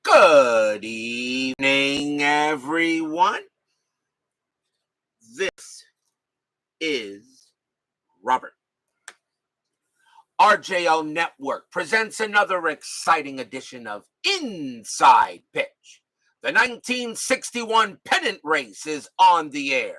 Good evening, everyone. This is Robert. RJO Network presents another exciting edition of Inside Pitch. The 1961 Pennant race is on the air.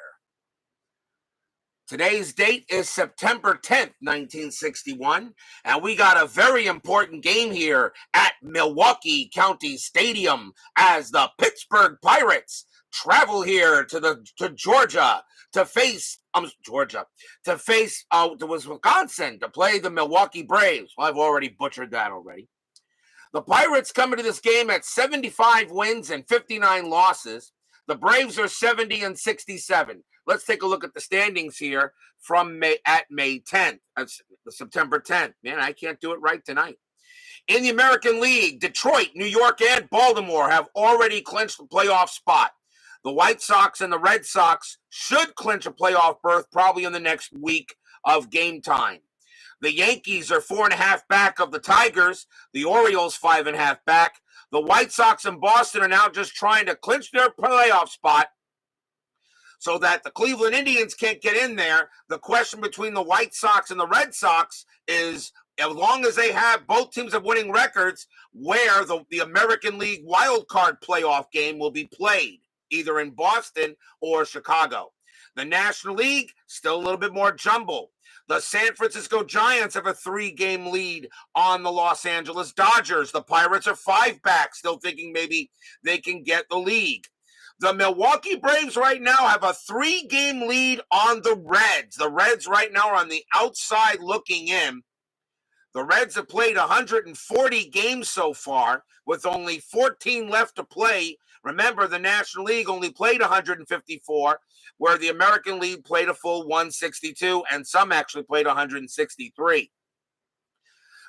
Today's date is September 10th, 1961, and we got a very important game here at Milwaukee County Stadium as the Pittsburgh Pirates travel here to Georgia to face Wisconsin to play the Milwaukee Braves. Well, I've already butchered that already. The Pirates come into this game at 75 wins and 59 losses. The Braves are 70 and 67. Let's take a look at the standings here from May 10th, September 10th. Man, I can't do it right tonight. In the American League, Detroit, New York, and Baltimore have already clinched the playoff spot. The White Sox and the Red Sox should clinch a playoff berth probably in the next week of game time. The Yankees are 4.5 back of the Tigers. The Orioles 5.5 back. The White Sox and Boston are now just trying to clinch their playoff spot so that the Cleveland Indians can't get in there. The question between the White Sox and the Red Sox is, as long as they have both teams of winning records, where the American League wild card playoff game will be played, either in Boston or Chicago. The National League, still a little bit more jumbled. The San Francisco Giants have a 3-game lead on the Los Angeles Dodgers. The Pirates are 5 back, still thinking maybe they can get the league. The Milwaukee Braves right now have a 3-game lead on the Reds. The Reds right now are on the outside looking in. The Reds have played 140 games so far with only 14 left to play. Remember, the National League only played 154, where the American League played a full 162, and some actually played 163.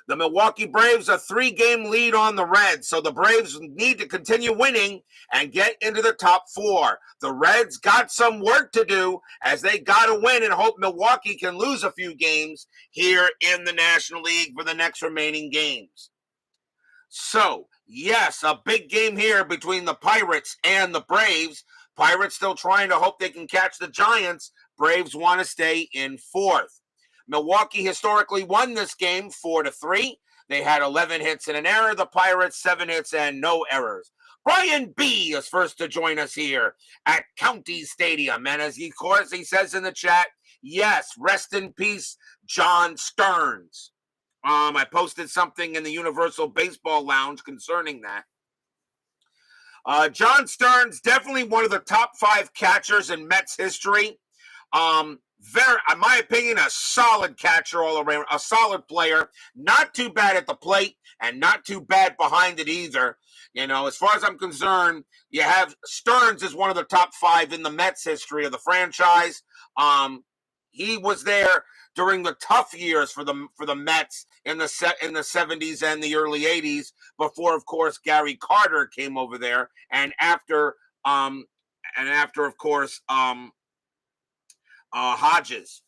The Milwaukee Braves a 3-game lead on the Reds, so the Braves need to continue winning and get into the top 4. The Reds got some work to do as they got to win and hope Milwaukee can lose a few games here in the National League for the next remaining games. So, yes, a big game here between the Pirates and the Braves. Pirates still trying to hope they can catch the Giants. Braves want to stay in 4th. Milwaukee historically won this game 4-3. They had 11 hits and an error. The Pirates 7 hits and no errors. Brian B. is first to join us here at County Stadium. And as he says in the chat, yes, rest in peace, John Stearns. I posted something in the Universal Baseball Lounge concerning that. John Stearns, definitely one of the top 5 catchers in Mets history. Very, in my opinion, a solid catcher all around, a solid player. Not too bad at the plate and not too bad behind it either. You know, as far as I'm concerned, you have Stearns is one of the top 5 in the Mets history of the franchise. He was there during the tough years for the Mets in the 70s and the early 80s, before, of course, Gary Carter came over there, and after of course, Hodges.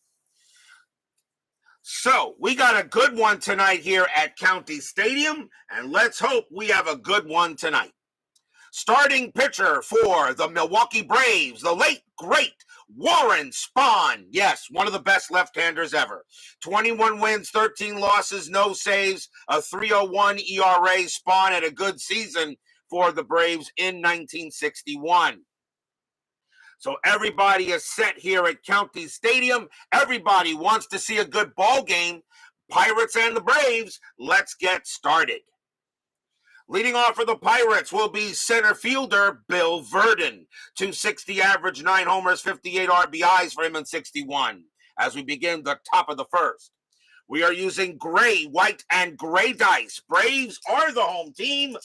So we got a good one tonight here at County Stadium, and let's hope we have a good one tonight. Starting pitcher for the Milwaukee Braves, the late, great Warren Spahn. Yes, one of the best left-handers ever. 21 wins, 13 losses, no saves, a 3.01 ERA. Spahn had a good season for the Braves in 1961. So everybody is set here at County Stadium. Everybody wants to see a good ball game. Pirates and the Braves, let's get started. Leading off for the Pirates will be center fielder Bill Verdon. 260 average, 9 homers, 58 RBIs for him in 61. As we begin the top of the first, we are using gray, white, and gray dice. Braves are the home team,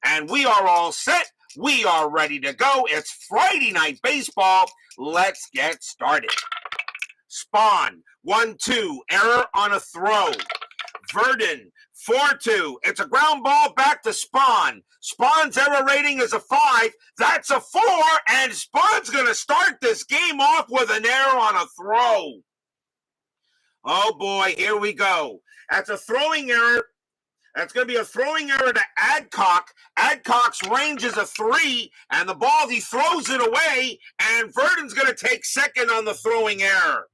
and we are all set. We are ready to go. It's Friday Night Baseball. Let's get started. Spahn, 1-2, error on a throw. Verdon, 4-2. It's a ground ball back to Spahn. Spahn's error rating is a 5. That's a 4, and Spahn's going to start this game off with an error on a throw. Oh, boy, here we go. That's a throwing error That's going to be a throwing error to Adcock. Adcock's range is a 3, and the ball, he throws it away, and Verdon's going to take second on the throwing error.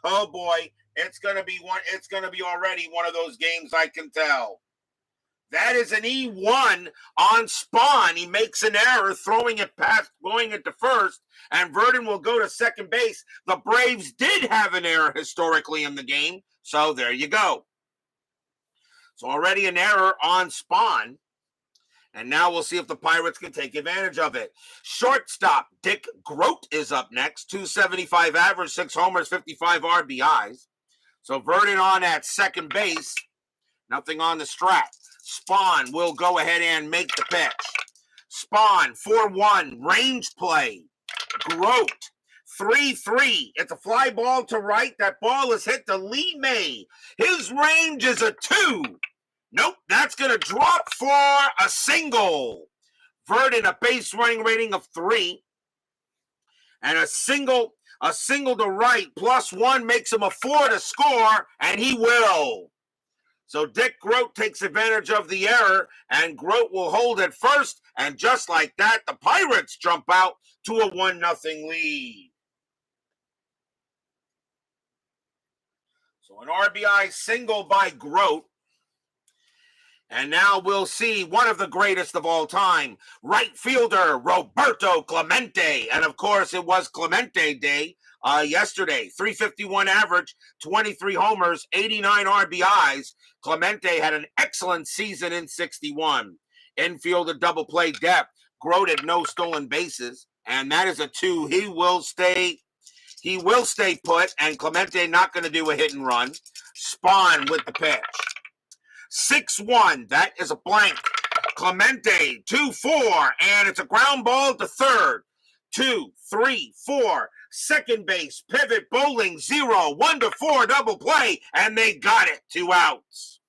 Oh boy, it's going to be already one of those games, I can tell. That is an E1 on Spahn. He makes an error throwing it to first, and Verdon will go to second base. The Braves did have an error historically in the game, so there you go. So already an error on Spahn. And now we'll see if the Pirates can take advantage of it. Shortstop Dick Grote is up next. 275 average, 6 homers, 55 RBIs. So Verdon on at second base. Nothing on the strat. Spahn will go ahead and make the pitch. Spahn, 4-1, range play. Grote, 3-3. It's a fly ball to right. That ball is hit to Lee May. His range is a 2. Nope, that's going to drop for a single. Verdon, a base running rating of 3. And a single to right, +1 makes him a 4 to score, and he will. So Dick Grote takes advantage of the error, and Grote will hold at first, and just like that, the Pirates jump out to a 1-0 lead. So an RBI single by Grote. And now we'll see one of the greatest of all time, right fielder Roberto Clemente. And of course, it was Clemente Day yesterday. 351 average, 23 homers, 89 RBIs. Clemente had an excellent season in 61. Infielder double play depth. Grote had no stolen bases. And that is a 2. He will stay put. And Clemente not going to do a hit and run. Spahn with the pitch. 6-1, that is a blank. Clemente, 2-4, and it's a ground ball to third. 2, 3, 4, second base, pivot, bowling, 0, 1-4, double play, and they got it, 2 outs.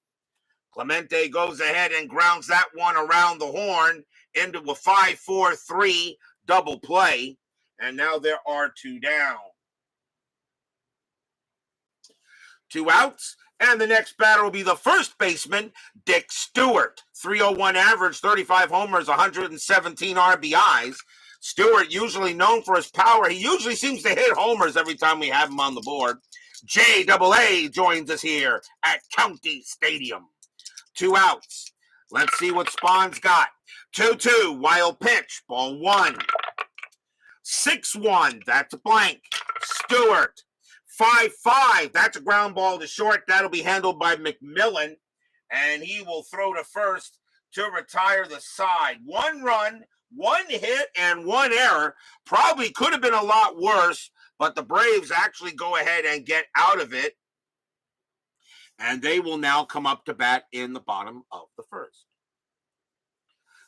Clemente goes ahead and grounds that one around the horn into a 5-4-3 double play, and now there are 2 down. 2 outs. And the next batter will be the first baseman, Dick Stewart. 301 average, 35 homers, 117 RBIs. Stewart, usually known for his power. He usually seems to hit homers every time we have him on the board. JAA joins us here at County Stadium. 2 outs. Let's see what Spahn's got. 2-2, wild pitch, ball 1. 6-1, that's a blank. Stewart. 5-5, that's a ground ball to short. That'll be handled by McMillan, and he will throw to first to retire the side. 1 run, 1 hit, and 1 error. Probably could have been a lot worse, but the Braves actually go ahead and get out of it, and they will now come up to bat in the bottom of the first.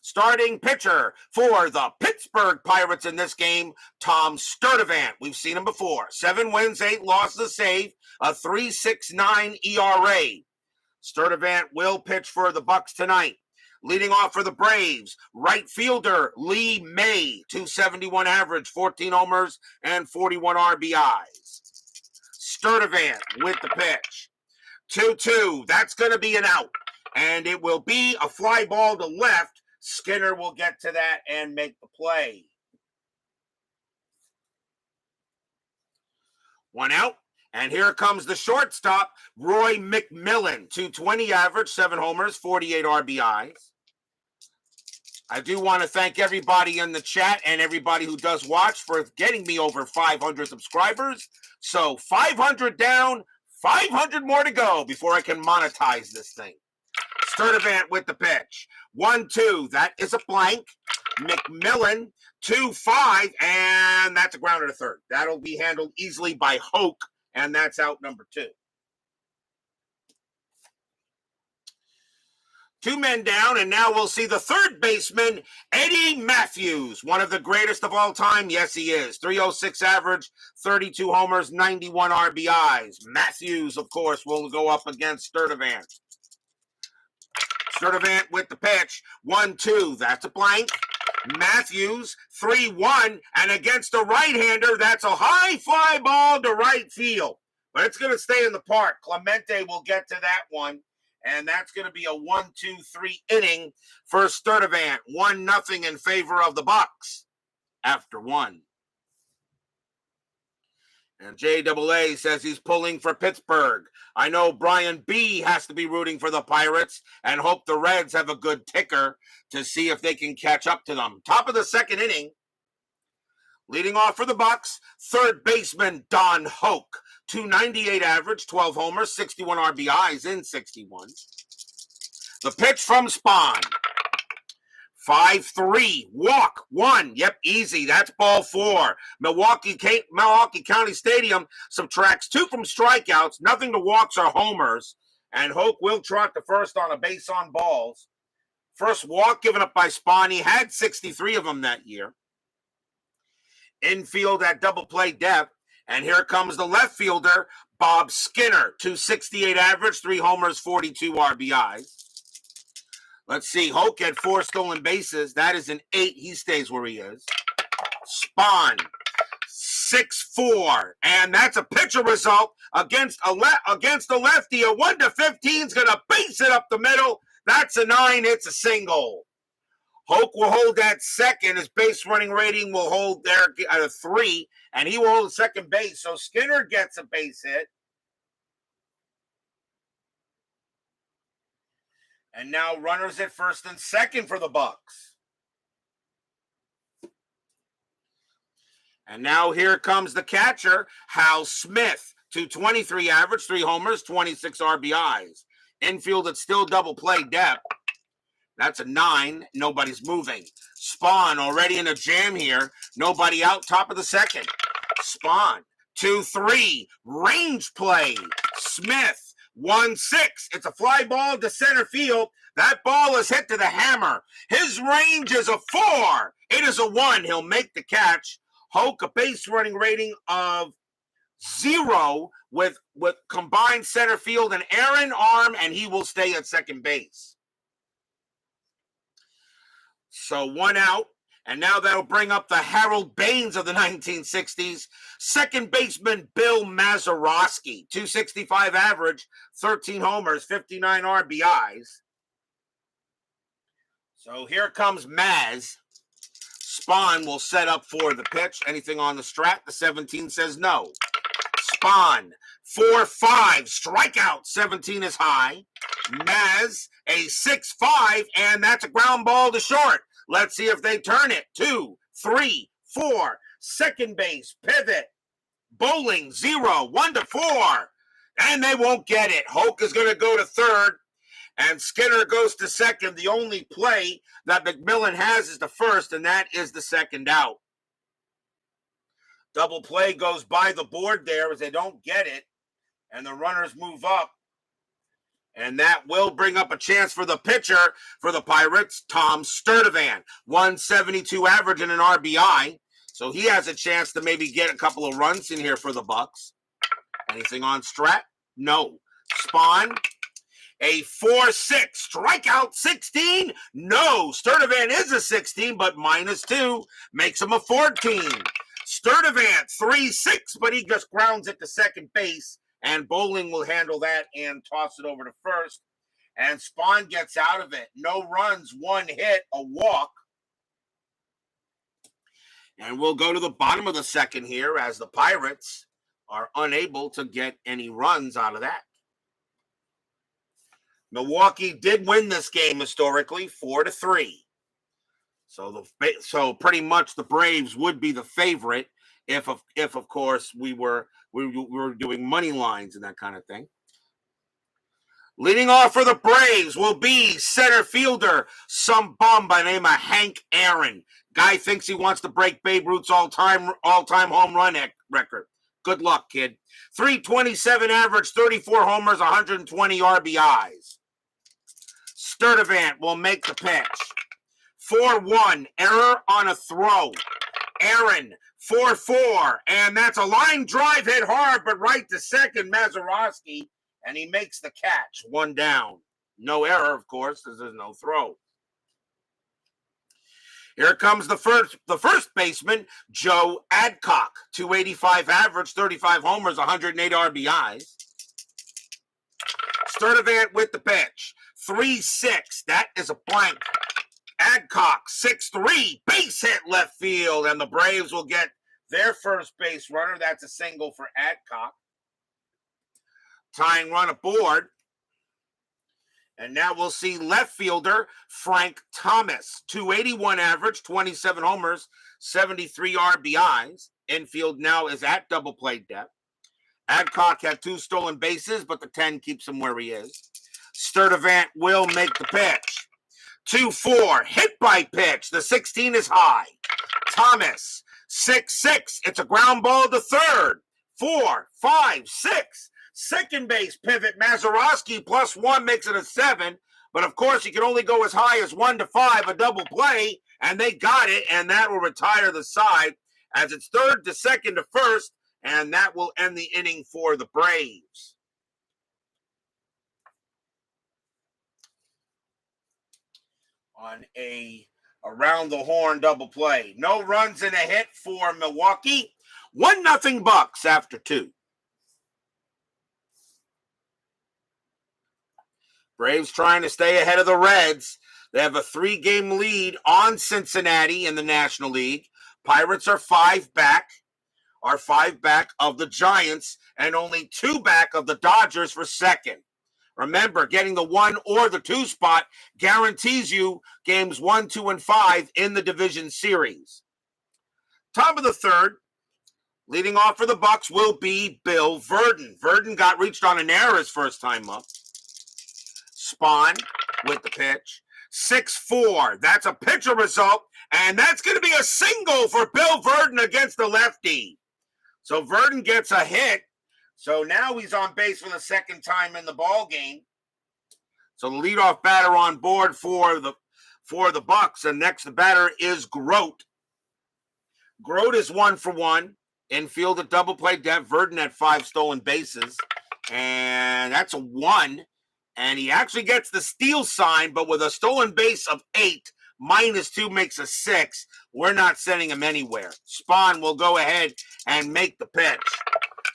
Starting pitcher for the Pittsburgh Pirates in this game, Tom Sturdivant. We've seen him before. 7 wins, 8 losses, save, a 3.69 ERA. Sturdivant will pitch for the Bucks tonight. Leading off for the Braves, right fielder Lee May, 271 average, 14 homers, and 41 RBIs. Sturdivant with the pitch. 2-2, that's going to be an out, and it will be a fly ball to left. Skinner will get to that and make the play. 1 out, and here comes the shortstop, Roy McMillan. 220 average, 7 homers, 48 RBIs. I do want to thank everybody in the chat and everybody who does watch for getting me over 500 subscribers. So 500 down, 500 more to go before I can monetize this thing. Sturdivant with the pitch. 1-2, that is a blank. McMillan, 2-5, and that's a grounder to third. That'll be handled easily by Hoke, and that's out number 2. 2 men down, and now we'll see the third baseman, Eddie Matthews, one of the greatest of all time. Yes, he is. 306 average, 32 homers, 91 RBIs. Matthews, of course, will go up against Sturdivant. Sturdivant with the pitch. 1-2, that's a blank. Matthews, 3-1, and against a right-hander, that's a high fly ball to right field. But it's going to stay in the park. Clemente will get to that one, And that's going to be a 1-2-3 inning for Sturdivant. 1-0 in favor of the Bucks after 1. And JAA says he's pulling for Pittsburgh. I know Brian B. has to be rooting for the Pirates and hope the Reds have a good ticker to see if they can catch up to them. Top of the second inning. Leading off for the Bucks, third baseman Don Hoke. 298 average, 12 homers, 61 RBIs in 61. The pitch from Spahn. 5-3, walk, 1. Yep, easy. That's ball 4. Milwaukee County Stadium subtracts 2 from strikeouts, nothing to walks or homers, and Hoke will trot the first on a base on balls. First walk given up by Spahn. He had 63 of them that year. Infield at double play depth, and here comes the left fielder, Bob Skinner. 268 average, 3 homers, 42 RBIs. Let's see, Hoke had 4 stolen bases. That is an 8. He stays where he is. Spahn, 6-4. And that's a pitcher result against a lefty. A 1-15 is going to base it up the middle. That's a 9. It's a single. Hoke will hold that second. His base running rating will hold there at a 3. And he will hold second base. So Skinner gets a base hit. And now runners at first and second for the Bucks. And now here comes the catcher, Hal Smith. 223 average, 3 homers, 26 RBIs. Infield at still double play depth. That's a 9. Nobody's moving. Spahn already in a jam here. Nobody out, top of the second. Spahn, 2-3. Range play. Smith. 1-6. It's a fly ball to center field. That ball is hit to the hammer. His range is a 4. It is a 1. He'll make the catch. Hoke, a base running rating of 0 with combined center field and Aaron arm, and he will stay at second base. So 1 out. And now that'll bring up the Harold Baines of the 1960s. Second baseman Bill Mazeroski. 265 average, 13 homers, 59 RBIs. So here comes Maz. Spahn will set up for the pitch. Anything on the strat? The 17 says no. Spahn, 4-5. Strikeout, 17 is high. Maz, a 6-5, and that's a ground ball to short. Let's see if they turn it. 2, 3, 4. Second base, pivot. Bowling, 0, 1-4. And they won't get it. Hoke is going to go to third. And Skinner goes to second. The only play that McMillan has is the first, and that is the second out. Double play goes by the board there as they don't get it. And the runners move up. And that will bring up a chance for the pitcher for the Pirates, Tom Sturdivant. 172 average and an RBI. So he has a chance to maybe get a couple of runs in here for the Bucks. Anything on strat? No. Spahn, a 4-6. Strikeout, 16? No. Sturdivant is a 16, but -2 makes him a 14. Sturdivant, 3-6, but he just grounds it to second base. And Bowling will handle that and toss it over to first. And Spahn gets out of it. No runs, 1 hit, a walk. And we'll go to the bottom of the second here as the Pirates are unable to get any runs out of that. Milwaukee did win this game historically, 4-3. So pretty much the Braves would be the favorite if of course we were doing money lines and that kind of thing. Leading off for the Braves will be center fielder, some bum by the name of Hank Aaron. Guy thinks he wants to break Babe Ruth's all-time home run record. Good luck, kid. 327 average, 34 homers, 120 RBIs. Sturdivant will make the pitch. 4-1, error on a throw. Aaron, 4-4, and that's a line drive hit hard, but right to second, Mazeroski, and he makes the catch. 1 down. No error, of course, because there's no throw. Here comes the first baseman, Joe Adcock. 285 average, 35 homers, 108 RBIs. Sturdivant with the pitch. 3-6. That is a blank. Adcock, 6-3. Base hit left field. And the Braves will get their first base runner. That's a single for Adcock. Tying run aboard. And now we'll see left fielder Frank Thomas. 281 average, 27 homers, 73 RBIs. Infield now is at double play depth. Adcock had 2 stolen bases, but the 10 keeps him where he is. Sturdivant will make the pitch. 2-4, hit by pitch. The 16 is high. Thomas, 6-6. It's a ground ball to third. 4, 5, 6. Second base pivot, Mazeroski +1 makes it a 7. But of course, you can only go as high as 1 to 5, a double play, and they got it, and that will retire the side as it's third to second to first, and that will end the inning for the Braves. On a around the horn double play. No runs and a hit for Milwaukee. 1-0 Bucks after 2. Braves trying to stay ahead of the Reds. They have a 3-game lead on Cincinnati in the National League. Pirates are 5 back of the Giants, and only 2 back of the Dodgers for second. Remember, getting the 1 or the 2 spot guarantees you games 1, 2, and 5 in the division series. Top of the third, leading off for the Bucks will be Bill Verdon. Verdon got reached on an error his first time up. Spahn with the pitch. 6-4. That's a pitcher result, and that's going to be a single for Bill Verdon against the lefty. So Verdon gets a hit. So now he's on base for the second time in the ball game. So the leadoff batter on board for the Bucks, and next the batter is Grote. Grote is 1 for 1. Infield at double play depth. Verdon had 5 stolen bases, and that's a 1. And he actually gets the steal sign, but with a stolen base of 8, -2 makes a 6. We're not sending him anywhere. Spahn will go ahead and make the pitch.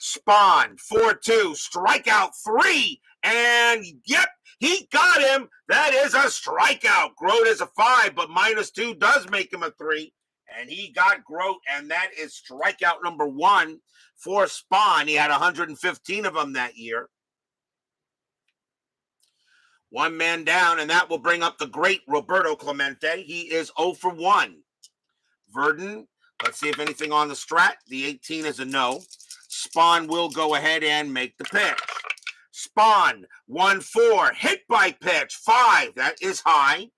Spahn, 4-2, strikeout 3, and yep, he got him. That is a strikeout. Grote is a 5, but -2 does make him a 3, and he got Grote, and that is strikeout number 1 for Spahn. He had 115 of them that year. 1 man down, and that will bring up the great Roberto Clemente. He is 0 for 1. Verdon, let's see if anything on the strat. The 18 is a no. Spahn will go ahead and make the pitch. Spahn, 1-4, hit by pitch, 5. That is high.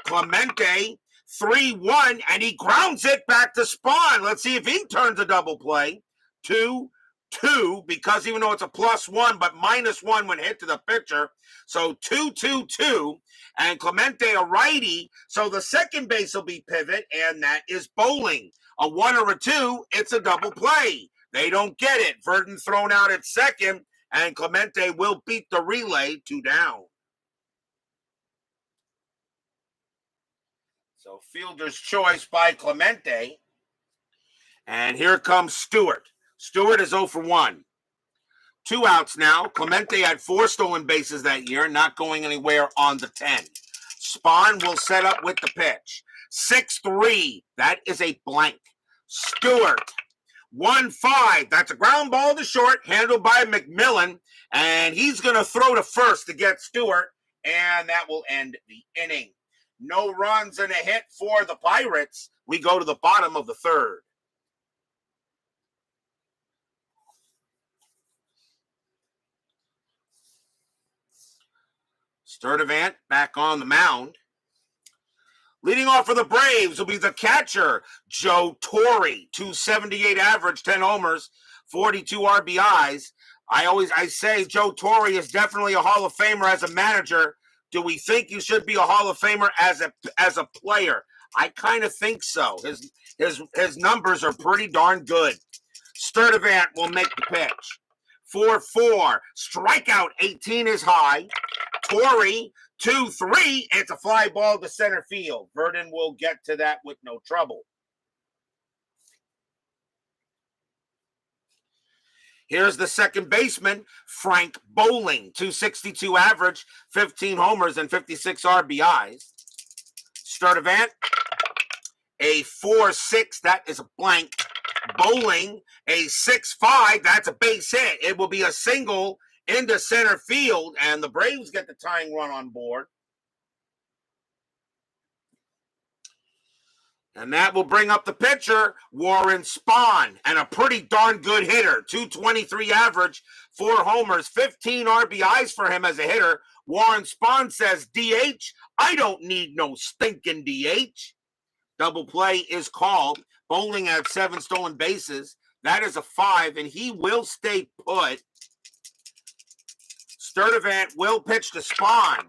Clemente, 3-1, and he grounds it back to Spahn. Let's see if he turns a double play. 2-2, because even though it's a +1, but -1 when hit to the pitcher. So 2-2-2, and Clemente a righty, so the second base will be pivot, and that is bowling. A 1 or a 2, it's a double play. They don't get it. Verdon thrown out at second, and Clemente will beat the relay 2 down. So fielder's choice by Clemente. And here comes Stewart. Stewart is 0 for 1. 2 outs now. Clemente had 4 stolen bases that year, not going anywhere on the 10. Spahn will set up with the pitch. 6-3. That is a blank. Stewart. 1-5. That's a ground ball to short, handled by McMillan. And he's going to throw to first to get Stewart. And that will end the inning. No runs and a hit for the Pirates. We go to the bottom of the third. Sturdivant back on the mound. Leading off for the Braves will be the catcher, Joe Torre. 278 average, 10 homers, 42 RBIs. I say Joe Torre is definitely a Hall of Famer as a manager. Do we think you should be a Hall of Famer as a player? I kind of think so. His numbers are pretty darn good. Sturdivant will make the pitch. 4-4. Strikeout 18 is high. Torre, 2-3. It's a fly ball to center field. Verdon will get to that with no trouble. Here's the second baseman, Frank Bowling, 262 average, 15 homers, and 56 RBIs. Sturdivant, a 4-6, that is a blank. Bowling, a 6-5, that's a base hit. It will be a single into center field, and the Braves get the tying run on board. And that will bring up the pitcher, Warren Spahn, and a pretty darn good hitter. 223 average, 4 homers, 15 RBIs for him as a hitter. Warren Spahn says, DH, I don't need no stinking DH. Double play is called. Bowling had 7 stolen bases. That is a 5, and he will stay put. Sturdivant will pitch to Spahn.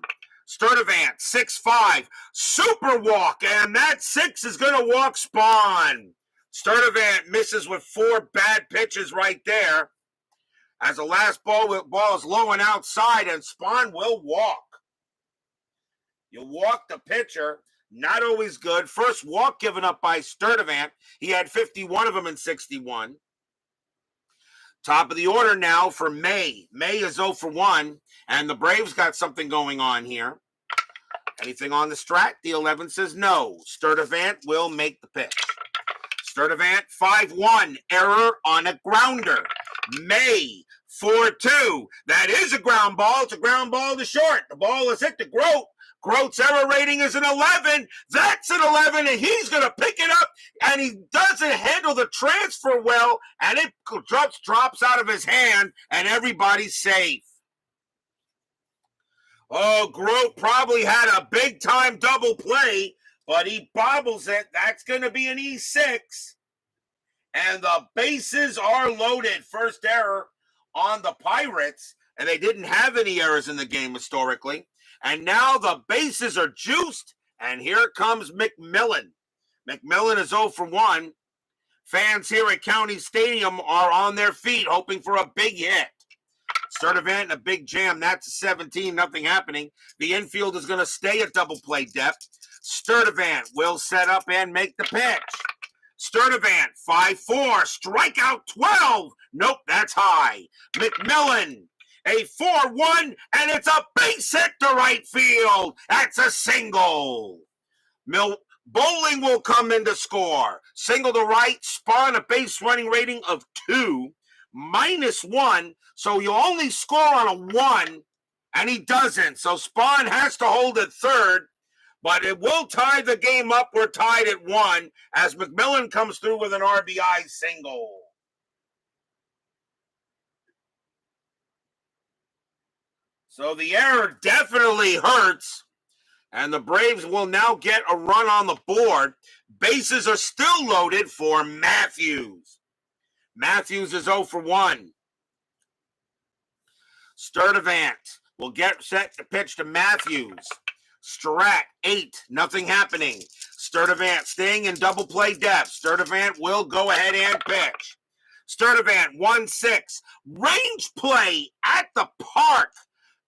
Sturdivant, 6-5, super walk, and that 6 is going to walk Spahn. Sturdivant misses with 4 bad pitches right there. As the last ball is low and outside, and Spahn will walk. You walk the pitcher, not always good. First walk given up by Sturdivant. He had 51 of them in 61. Top of the order now for May. May is 0 for 1, and the Braves got something going on here. Anything on the strat? The 11 says no. Sturdivant will make the pitch. Sturdivant, 5-1, error on a grounder. May, 4-2. That is a ground ball. It's a ground ball to short. The ball is hit to Grote. Grote's error rating is an 11. That's an 11, and he's going to pick it up, and he doesn't handle the transfer well, and it drops out of his hand, and everybody's safe. Oh, Grote probably had a big-time double play, but he bobbles it. That's going to be an E6, and the bases are loaded. First error on the Pirates, and they didn't have any errors in the game historically. And now the bases are juiced, and here comes McMillan. McMillan is 0 for 1. Fans here at County Stadium are on their feet, hoping for a big hit. Sturdivant and a big jam. That's a 17, nothing happening. The infield is going to stay at double play depth. Sturdivant will set up and make the pitch. Sturdivant, 5-4, strikeout 12. Nope, that's high. McMillan, a 4-1, and it's a base hit to right field. That's a single. Bowling will come in to score. Single to right, Spahn a base running rating of 2, -1, so you only score on a 1, and he doesn't. So Spahn has to hold at third, but it will tie the game up. We're tied at 1 as McMillan comes through with an RBI single. So the error definitely hurts, and the Braves will now get a run on the board. Bases are still loaded for Matthews. Matthews is 0 for 1. Sturdivant will get set to pitch to Matthews. Strat, 8, nothing happening. Sturdivant staying in double play depth. Sturdivant will go ahead and pitch. Sturdivant, 1-6. Range play at the park.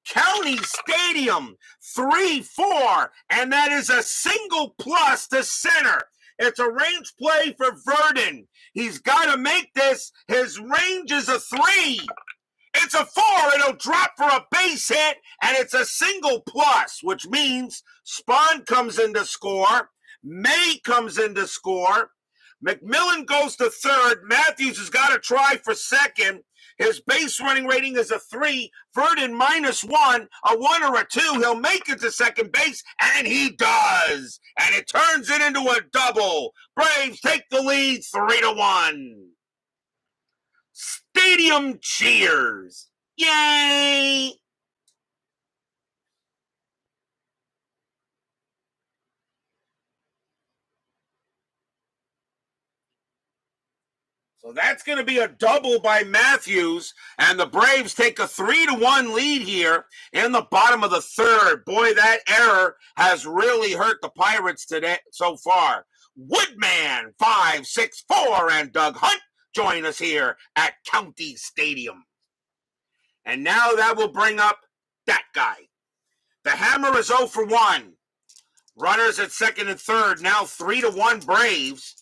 County Stadium, 3-4, and that is a single plus to center. It's a range play for Verdon. He's got to make this. His range is a 3. It's a 4. It'll drop for a base hit, and it's a single plus, which means Spahn comes in to score. May comes in to score. McMillan goes to third. Matthews has got to try for second. His base running rating is a 3. Verdon -1, a 1 or a 2. He'll make it to second base, and he does. And it turns it into a double. Braves take the lead 3-1. Stadium cheers. Yay! So that's going to be a double by Matthews, and the Braves take a 3-1 lead here in the bottom of the third. Boy, that error has really hurt the Pirates today so far. Woodman, 5-6-4, and Doug Hunt join us here at County Stadium. And now that will bring up that guy. The Hammer is 0 for 1. Runners at second and third, now 3-1 Braves.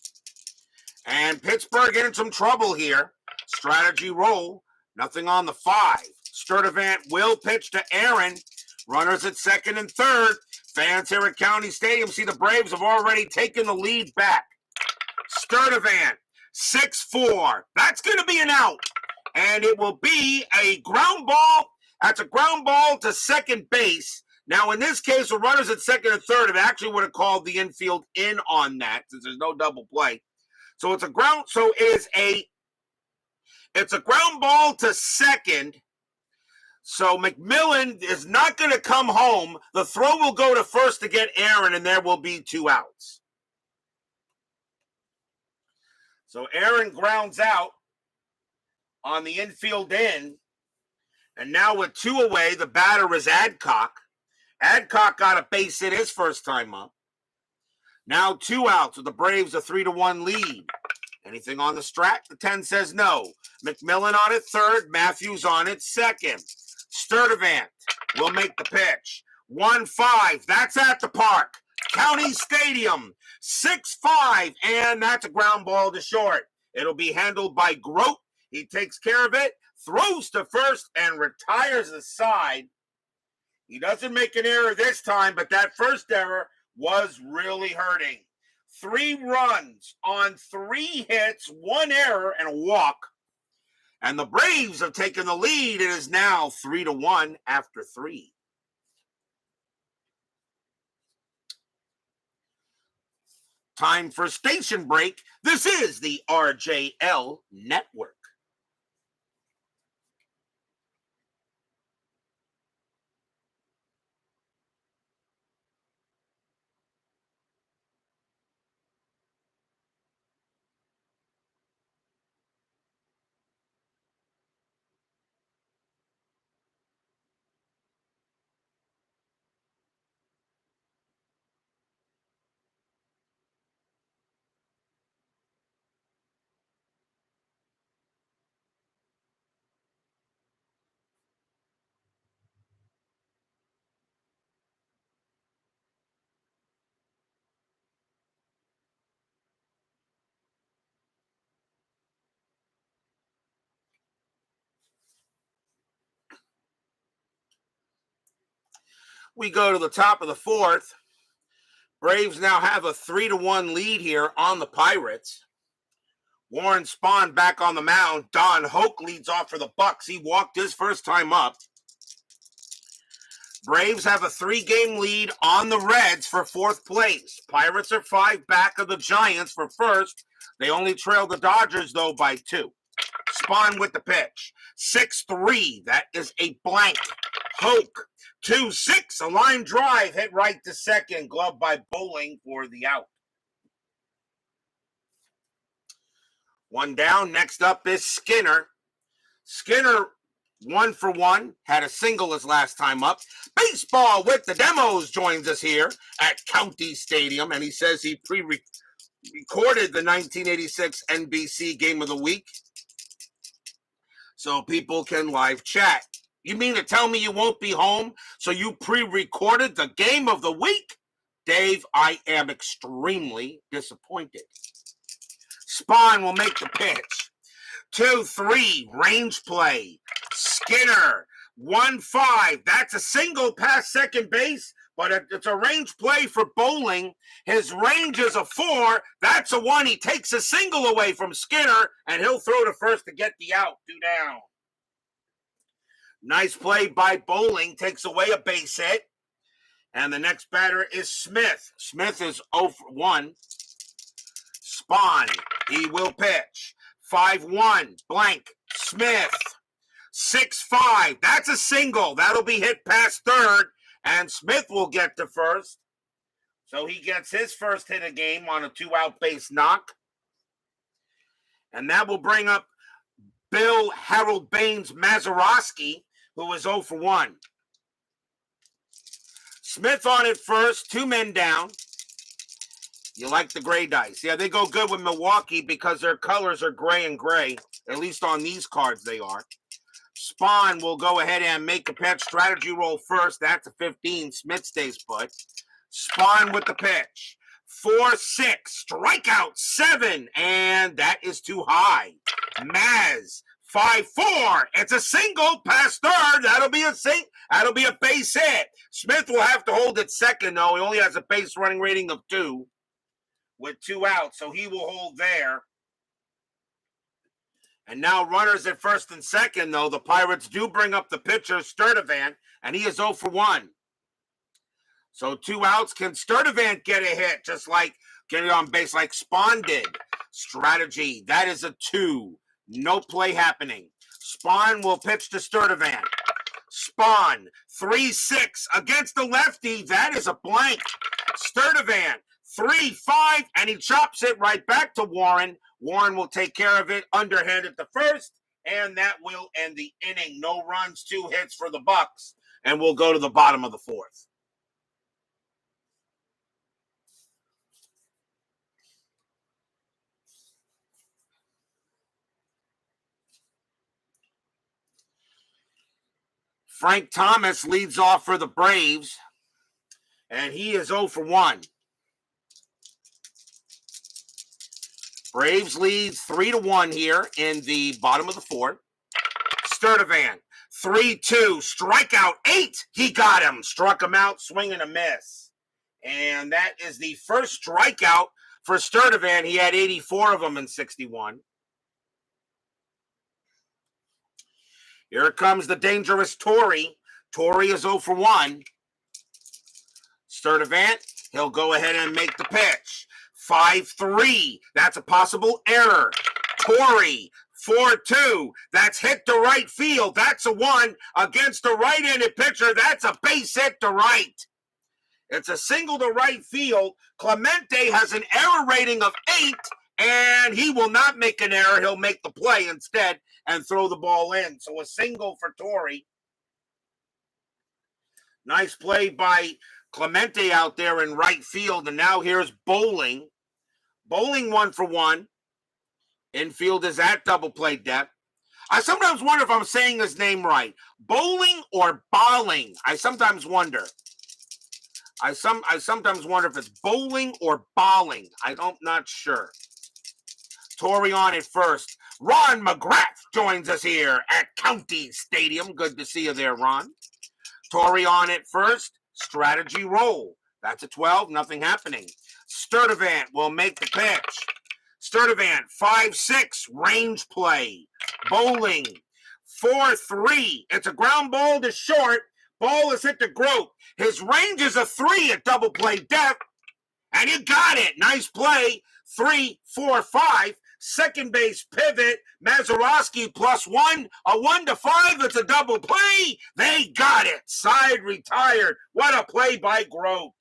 And Pittsburgh in some trouble here. Strategy roll. Nothing on the 5. Sturdivant will pitch to Aaron. Runners at second and third. Fans here at County Stadium see the Braves have already taken the lead back. Sturdivant, 6-4. That's going to be an out. And it will be a ground ball. That's a ground ball to second base. Now, in this case, the runners at second and third, it actually would have called the infield in on that since there's no double play. So it's a ground. So it's a ground ball to second. So McMillan is not going to come home. The throw will go to first to get Aaron, and there will be 2 outs. So Aaron grounds out on the infield end. And now with 2 away, the batter is Adcock. Adcock got a base hit his first time up. Now 2 outs with the Braves a 3-1 lead. Anything on the strat? The 10 says no. McMillan on it third. Matthews on it second. Sturdivant will make the pitch. 1-5. That's at the park. County Stadium. 6-5. And that's a ground ball to short. It'll be handled by Grote. He takes care of it. Throws to first and retires the side. He doesn't make an error this time, but that first error was really hurting. 3 runs on 3 hits, 1 error, and a walk. And the Braves have taken the lead. It is now 3-1 after 3. Time for station break. This is the RJL Network. We go to the top of the 4th. Braves now have a 3-1 lead here on the Pirates. Warren Spahn back on the mound. Don Hoke leads off for the Bucks. He walked his first time up. Braves have a 3-game lead on the Reds for 4th place. Pirates are 5 back of the Giants for first. They only trail the Dodgers, though, by 2. Spahn with the pitch. 6-3. That is a blank. Hoke. 2-6. A line drive hit right to second. Glove by Bowling for the out. 1 down. Next up is Skinner. Skinner 1 for 1. Had a single his last time up. Baseball with the Demos joins us here at County Stadium. And he says he recorded the 1986 NBC Game of the Week so people can live chat. You mean to tell me you won't be home so you pre-recorded the Game of the Week? Dave, I am extremely disappointed. Spahn will make the pitch. 2-3, range play. Skinner, 1-5. That's a single past second base, but it's a range play for Bowling. His range is a 4. That's a 1. He takes a single away from Skinner, and he'll throw to first to get the out. 2 down. Nice play by Bowling. Takes away a base hit. And the next batter is Smith. Smith is 0 for 1. Spahn, he will pitch. 5-1, blank. Smith, 6-5. That's a single. That'll be hit past third. And Smith will get to first. So he gets his first hit of game on a 2-out base knock. And that will bring up Bill Harold Baines Mazeroski, who is 0 for 1. Smith on it first, 2 men down. You like the gray dice. Yeah, they go good with Milwaukee because their colors are gray and gray. At least on these cards they are. Spahn will go ahead and make a pitch. Strategy roll first. That's a 15. Smith stays put. Spahn with the pitch. 4-6. Strikeout 7. And that is too high. Maz, 5-4. It's a single past third. That'll be a base hit. Smith will have to hold it second, though. He only has a base running rating of 2 with 2 outs, so he will hold there. And now runners at first and second, though. The Pirates do bring up the pitcher, Sturdivant, and he is 0 for 1. So 2 outs. Can Sturdivant get a hit, just like getting on base like Spahn did? Strategy. That is a 2. No play happening. Spahn will pitch to Sturdivant. Spahn, 3-6 against the lefty. That is a blank. Sturdivant, 3-5, and he chops it right back to Warren. Warren will take care of it, underhand at the first, and that will end the inning. No runs, 2 hits for the Bucks, and we'll go to the bottom of the 4th. Frank Thomas leads off for the Braves, and he is 0 for 1. Braves leads 3-1 here in the bottom of the 4th. Sturdivant, 3-2, strikeout 8. He got him, struck him out, swing and a miss. And that is the first strikeout for Sturdivant. He had 84 of them in 61. Here comes the dangerous Torrey. Torrey is 0 for 1. Sturdivant, he'll go ahead and make the pitch. 5-3. That's a possible error. Torrey, 4-2. That's hit to right field. That's a 1 against the right-handed pitcher. That's a base hit to right. It's a single to right field. Clemente has an error rating of 8, and he will not make an error. He'll make the play instead and throw the ball in. So a single for Torrey. Nice play by Clemente out there in right field. And now here's Bowling. Bowling 1 for 1. Infield is at double play depth. I sometimes wonder if I'm saying his name right. Bowling or Bowling? I sometimes wonder. I sometimes wonder if it's Bowling or Bowling. I'm not sure. Torrey on at first. Ron McGrath joins us here at County Stadium. Good to see you there, Ron. Torrey on at first. Strategy roll. That's a 12. Nothing happening. Sturdivant will make the pitch. Sturdivant, 5-6. Range play. Bowling, 4-3. It's a ground ball to short. Ball is hit to Grote. His range is a 3 at double play depth. And you got it. Nice play. 3-4-5. Second base pivot. Mazeroski +1. A 1-5. It's a double play. They got it. Side retired. What a play by Grote.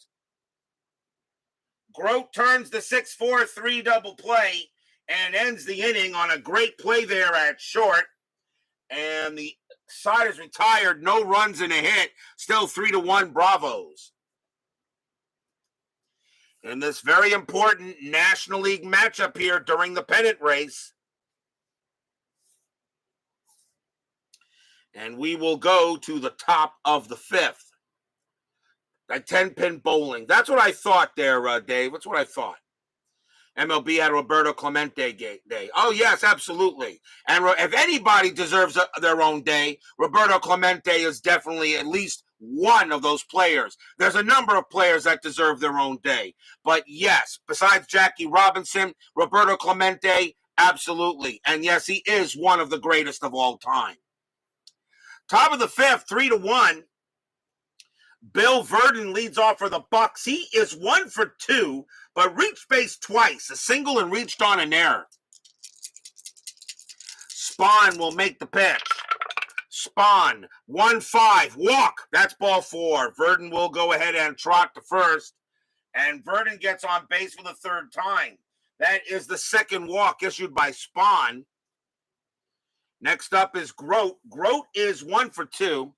Grote turns the 6-4-3 double play and ends the inning on a great play there at short. And the side is retired. No runs and a hit. Still 3-1 Bravos. In this very important National League matchup here during the pennant race. And we will go to the top of the 5th. That 10-pin bowling. That's what I thought there, Dave. That's what I thought. MLB had Roberto Clemente day. Oh, yes, absolutely. And if anybody deserves their own day, Roberto Clemente is definitely at least one of those players. There's a number of players that deserve their own day. But yes, besides Jackie Robinson, Roberto Clemente, absolutely. And yes, he is one of the greatest of all time. Top of the 5th, 3-1. Bill Verdon leads off for the Bucks. He is 1 for 2, but reached base twice, a single and reached on an error. Spahn will make the pitch. Spahn, 1-5, walk. That's ball 4. Verdon will go ahead and trot to first, and Verdon gets on base for the 3rd time. That is the second walk issued by Spahn. Next up is Grote. Grote is 1 for 2.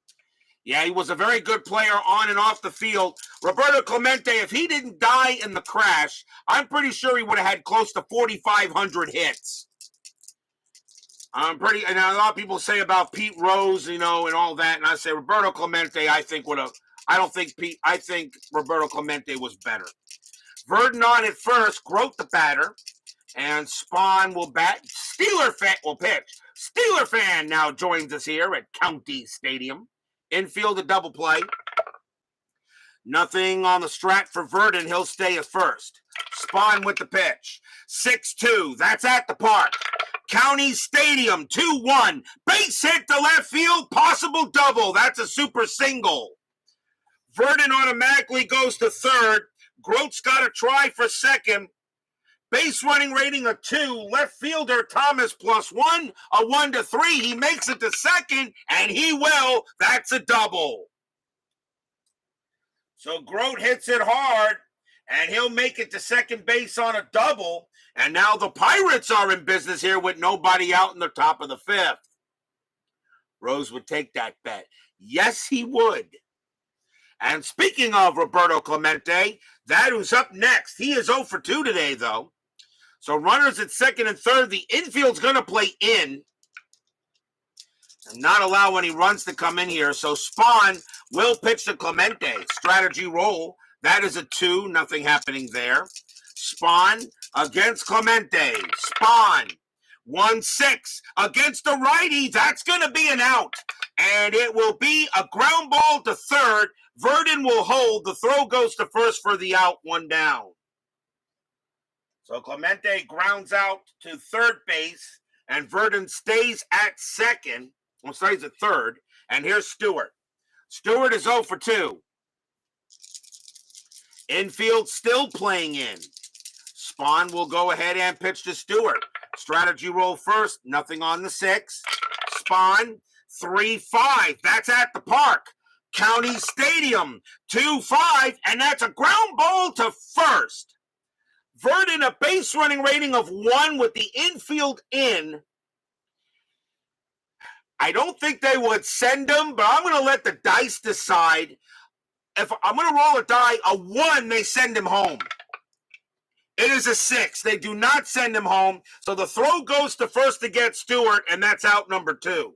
Yeah, he was a very good player on and off the field. Roberto Clemente, if he didn't die in the crash, I'm pretty sure he would have had close to 4,500 hits. And a lot of people say about Pete Rose, and all that, and I say Roberto Clemente, I think Roberto Clemente was better. Verdon on at first, Grote the batter, and Spahn will bat. Steeler fan will pitch. Steeler fan now joins us here at County Stadium. Infield a double play. Nothing on the strat for Verdon. He'll stay at first. Spahn with the pitch. 6-2. That's at the park. County Stadium, 2-1. Base hit to left field. Possible double. That's a super single. Verdon automatically goes to third. Grote's got to try for second. Base running rating of 2. Left fielder Thomas +1. A 1-3. He makes it to second, and he will. That's a double. So Grote hits it hard, and he'll make it to second base on a double. And now the Pirates are in business here with nobody out in the top of the fifth. Rose would take that bet. Yes, he would. And speaking of Roberto Clemente, that who's up next. He is 0 for 2 today, though. So runners at second and third. The infield's going to play in and not allow any runs to come in here. So Spahn will pitch to Clemente. Strategy roll. That is a 2. Nothing happening there. Spahn against Clemente. Spahn. 1-6 against the righty. That's going to be an out. And it will be a ground ball to third. Verdon will hold. The throw goes to first for the out. 1 down. So Clemente grounds out to third base. And Verdon stays at second. Well, stays at third. And here's Stewart. Stewart is 0 for 2. Infield still playing in. Spahn will go ahead and pitch to Stewart. Strategy roll first. Nothing on the 6. Spahn. 3-5. That's at the park. County Stadium. 2-5. And that's a ground ball to first. Verdon, a base running rating of 1 with the infield in. I don't think they would send him, but I'm going to let the dice decide. If I'm going to roll a die, a 1, they send him home. It is a 6. They do not send him home. So the throw goes to first to get Stewart, and that's out number 2.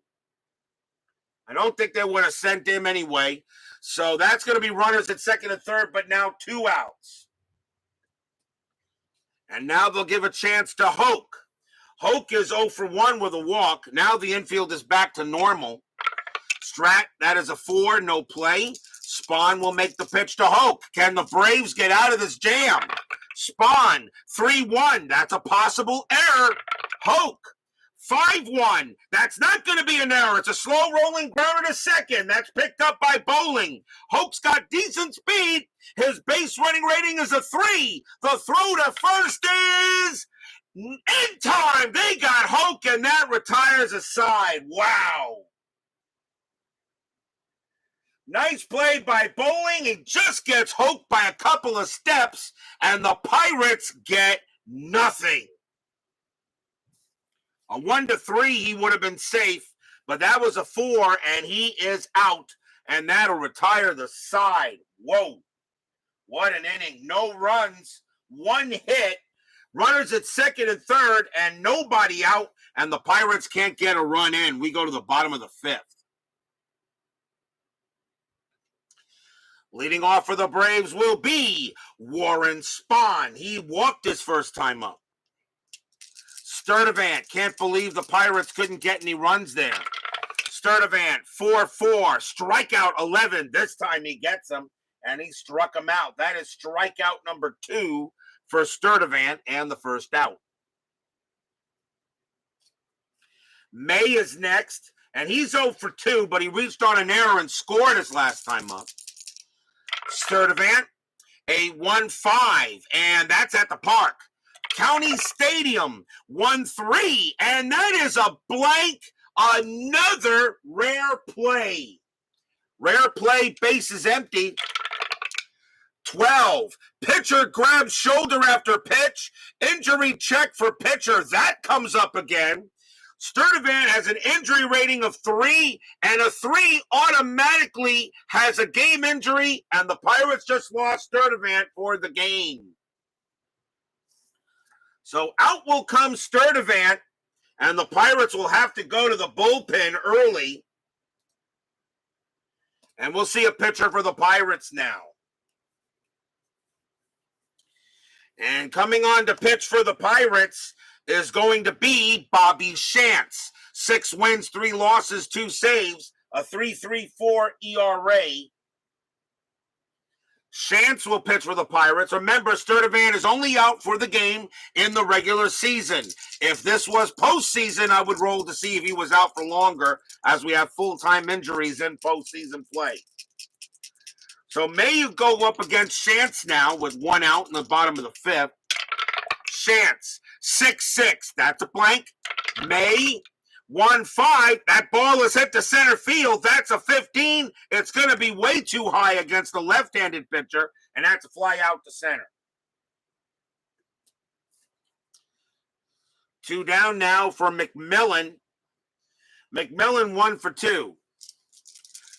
I don't think they would have sent him anyway. So that's going to be runners at second and third, but now 2 outs. And now they'll give a chance to Hoke. Hoke is 0 for 1 with a walk. Now the infield is back to normal. Strat, that is a 4, no play. Spahn will make the pitch to Hoke. Can the Braves get out of this jam? Spahn, 3-1. That's a possible error. Hoke, 5-1. That's not going to be an error. It's a slow rolling grounder to second. That's picked up by Bowling. Hoke's got decent speed. His base running rating is a 3. The throw to first is in time. They got Hoke, and that retires a side. Wow. Nice play by Bowling. He just gets Hoke by a couple of steps, and the Pirates get nothing. A 1-3, he would have been safe, but that was a 4, and he is out, and that'll retire the side. Whoa. What an inning. No runs, 1 hit. Runners at second and third, and nobody out, and the Pirates can't get a run in. We go to the bottom of the 5th. Leading off for the Braves will be Warren Spahn. He walked his first time up. Sturdivant, can't believe the Pirates couldn't get any runs there. Sturdivant, 4-4, strikeout 11. This time he gets them, and he struck him out. That is strikeout number 2 for Sturdivant and the first out. May is next, and he's 0 for 2, but he reached on an error and scored his last time up. Sturdivant, a 1-5, and that's at the park. County Stadium, 1-3, and that is a blank, another rare play. Rare play, base is empty. 12, pitcher grabs shoulder after pitch, injury check for pitcher, that comes up again. Sturdivant has an injury rating of 3, and a 3 automatically has a game injury, and the Pirates just lost Sturdivant for the game. So out will come Sturdivant, and the Pirates will have to go to the bullpen early. And we'll see a pitcher for the Pirates now. And coming on to pitch for the Pirates, is going to be Bobby Shantz. 6 wins, 3 losses, 2 saves, a 3.34 ERA. Shantz will pitch for the Pirates. Remember, Sturdivant is only out for the game in the regular season. If this was postseason, I would roll to see if he was out for longer, as we have full-time injuries in postseason play. So May go up against Shantz now with 1 out in the bottom of the 5th. Shantz, 6-6. That's a blank. May, 1-5. That ball is hit to center field. That's a 15. It's going to be way too high against the left-handed pitcher, and that's a fly out to center. 2 down now for McMillan. McMillan 1 for 2.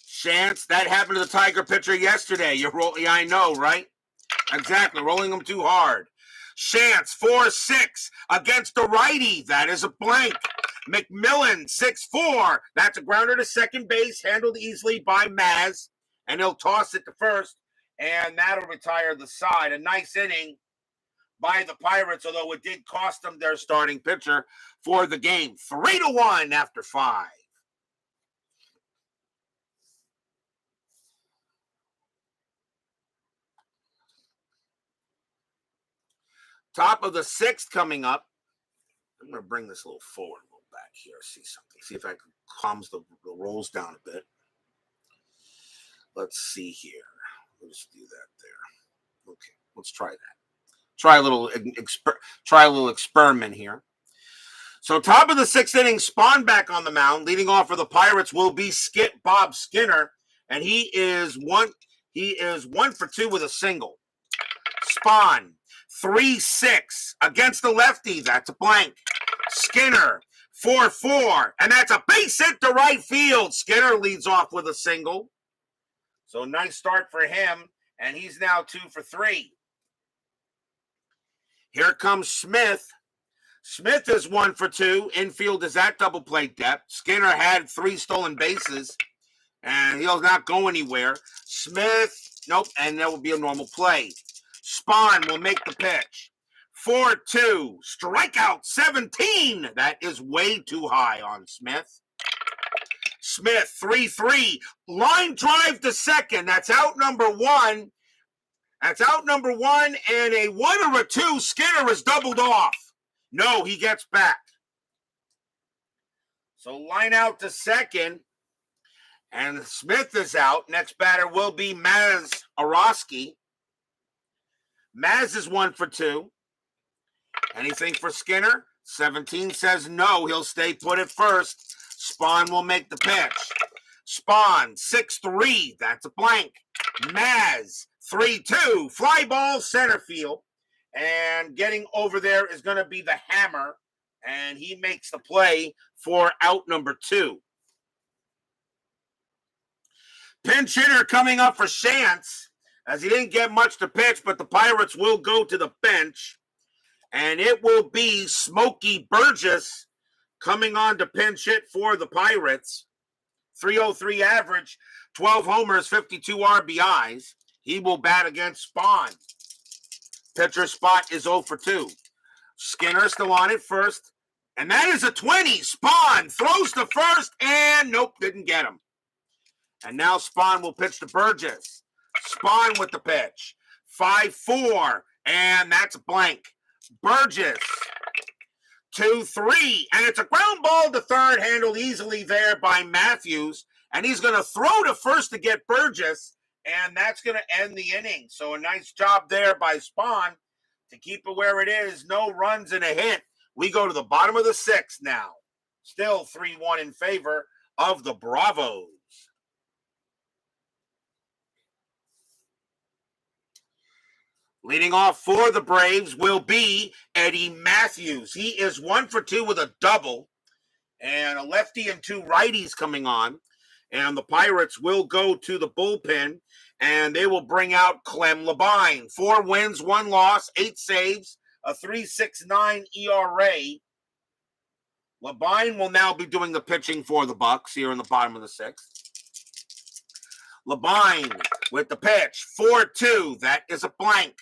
Shantz, that happened to the Tiger pitcher yesterday. Yeah, I know, right? Exactly, rolling him too hard. Shantz, 4-6 against the righty. That is a blank. McMillan, 6-4. That's a grounder to second base, handled easily by Maz, and he'll toss it to first, and that'll retire the side. A nice inning by the Pirates, although it did cost them their starting pitcher for the game. 3-1 after 5. Top of the 6th coming up. I'm going to bring this a little forward, a little back here, see something. See if I can calm the rolls down a bit. Let's see here. Let's do that there. Okay, let's try that. Try a little experiment here. So top of the 6th inning, Spahn back on the mound. Leading off for the Pirates will be Bob Skinner, and he is 1 for 2 with a single. Spahn, 3-6 against the lefty. That's a blank. Skinner, 4-4, and that's a base hit to right field. Skinner leads off with a single. So nice start for him, and he's now 2 for 3. Here comes Smith. Smith is 1 for 2. Infield is at double play depth. Skinner had 3 stolen bases, and he'll not go anywhere. Smith, nope, and there will be a normal play. Spahn will make the pitch. 4-2, strikeout 17. That is way too high on Smith. Smith, 3-3, line drive to second. That's out number 1. That's out number 1, and a 1 or a 2. Skinner is doubled off. No, he gets back. So line out to second, and Smith is out. Next batter will be Maz Orosky. Maz is 1 for 2. Anything for Skinner? 17 says no. He'll stay put at first. Spahn will make the pitch. Spahn, 6-3. That's a blank. Maz, 3-2. Fly ball center field. And getting over there is going to be the hammer. And he makes the play for out number 2. Pinch hitter coming up for Shantz, as he didn't get much to pitch, but the Pirates will go to the bench. And it will be Smokey Burgess coming on to pinch hit for the Pirates. 303 average, 12 homers, 52 RBIs. He will bat against Spahn. Pitcher spot is 0 for 2. Skinner still on it first. And that is a 20. Spahn throws to first, and nope, didn't get him. And now Spahn will pitch to Burgess. Spahn with the pitch. 5-4, and that's a blank. Burgess, 2-3, and it's a ground ball to third, handled easily there by Matthews, and he's going to throw to first to get Burgess, and that's going to end the inning. So a nice job there by Spahn to keep it where it is. No runs and a hit. We go to the bottom of the 6th now. Still 3-1 in favor of the Bravos. Leading off for the Braves will be Eddie Matthews. He is 1 for 2 with a double, and a lefty and 2 righties coming on. And the Pirates will go to the bullpen, and they will bring out Clem Labine. 4 wins, 1 loss, 8 saves, a 3.69 ERA. Labine will now be doing the pitching for the Bucks here in the bottom of the 6th. Labine with the pitch, 4-2. That is a blank.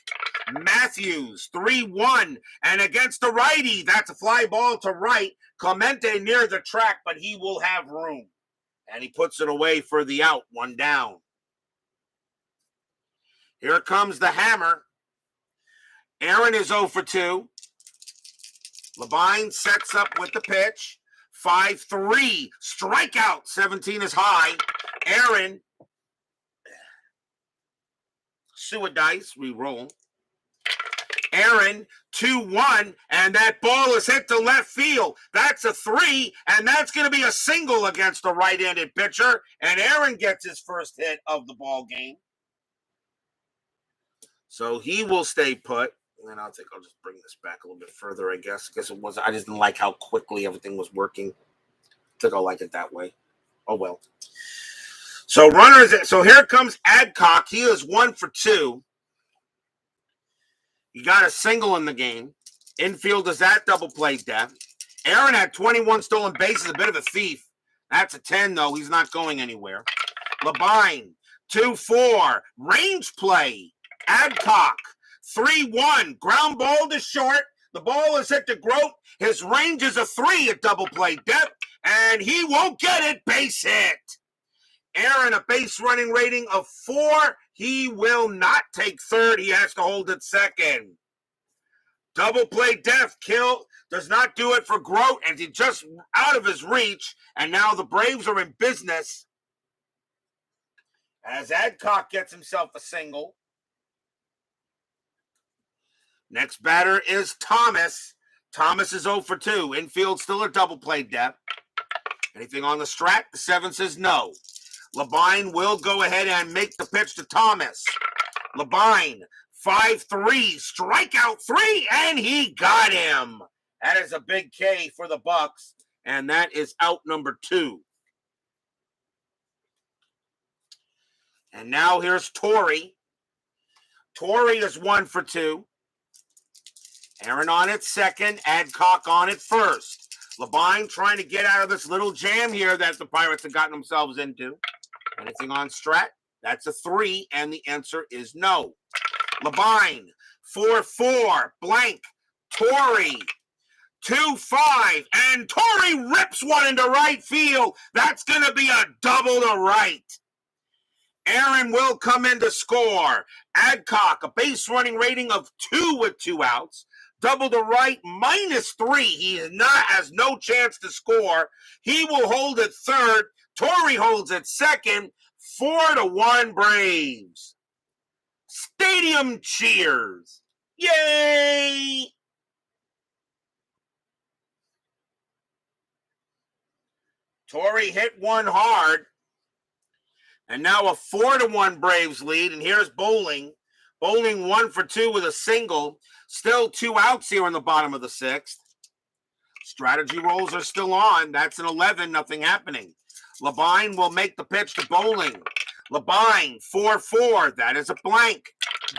Matthews, 3-1. And against the righty, that's a fly ball to right. Clemente near the track, but he will have room. And he puts it away for the out, 1 down. Here comes the hammer. Aaron is 0 for 2. Levine sets up with the pitch. 5-3. Strikeout. 17 is high. Aaron. Suidice. We roll. Aaron, 2-1, and that ball is hit to left field. That's a 3, and that's going to be a single against the right-handed pitcher, and Aaron gets his first hit of the ball game. So he will stay put. And I'll just bring this back a little bit further, I guess. I just didn't like how quickly everything was working. I think I'll like it that way. Oh, well. So here comes Adcock. He is 1 for 2. He got a single in the game. Infield is at double play depth. Aaron had 21 stolen bases, a bit of a thief. That's a 10, though. He's not going anywhere. Levine, 2-4. Range play. Adcock, 3-1. Ground ball to short. The ball is hit to Grote. His range is a 3 at double play depth, and he won't get it. Base hit. Aaron, a base running rating of 4. He will not take third. He has to hold it second. Double play depth. Kill does not do it for Grote, and he's just out of his reach. And now the Braves are in business as Adcock gets himself a single. Next batter is Thomas. Thomas is 0 for 2. Infield still a double play depth. Anything on the strat? The 7 says no. Levine will go ahead and make the pitch to Thomas. Levine, 5-3, strikeout 3, and he got him. That is a big K for the Bucks, and that is out number 2. And now here's Torrey. Torrey is 1 for 2. Aaron on it second, Adcock on it first. Levine trying to get out of this little jam here that the Pirates have gotten themselves into. Anything on strat? That's a 3, and the answer is no. Levine, 4-4, blank. Torrey, 2-5, and Torrey rips one into right field. That's going to be a double to right. Aaron will come in to score. Adcock, a base running rating of 2 with 2 outs. Double to right, -3. He has no chance to score. He will hold it third. Torrey holds it second. 4-1 Braves. Stadium cheers. Yay! Torrey hit one hard. And now a 4-1 Braves lead. And here's Bowling. Bowling 1 for 2 with a single. Still 2 outs here in the bottom of the 6th. Strategy rolls are still on. That's an 11, nothing happening. Levine will make the pitch to Bowling. Levine, 4-4. That is a blank.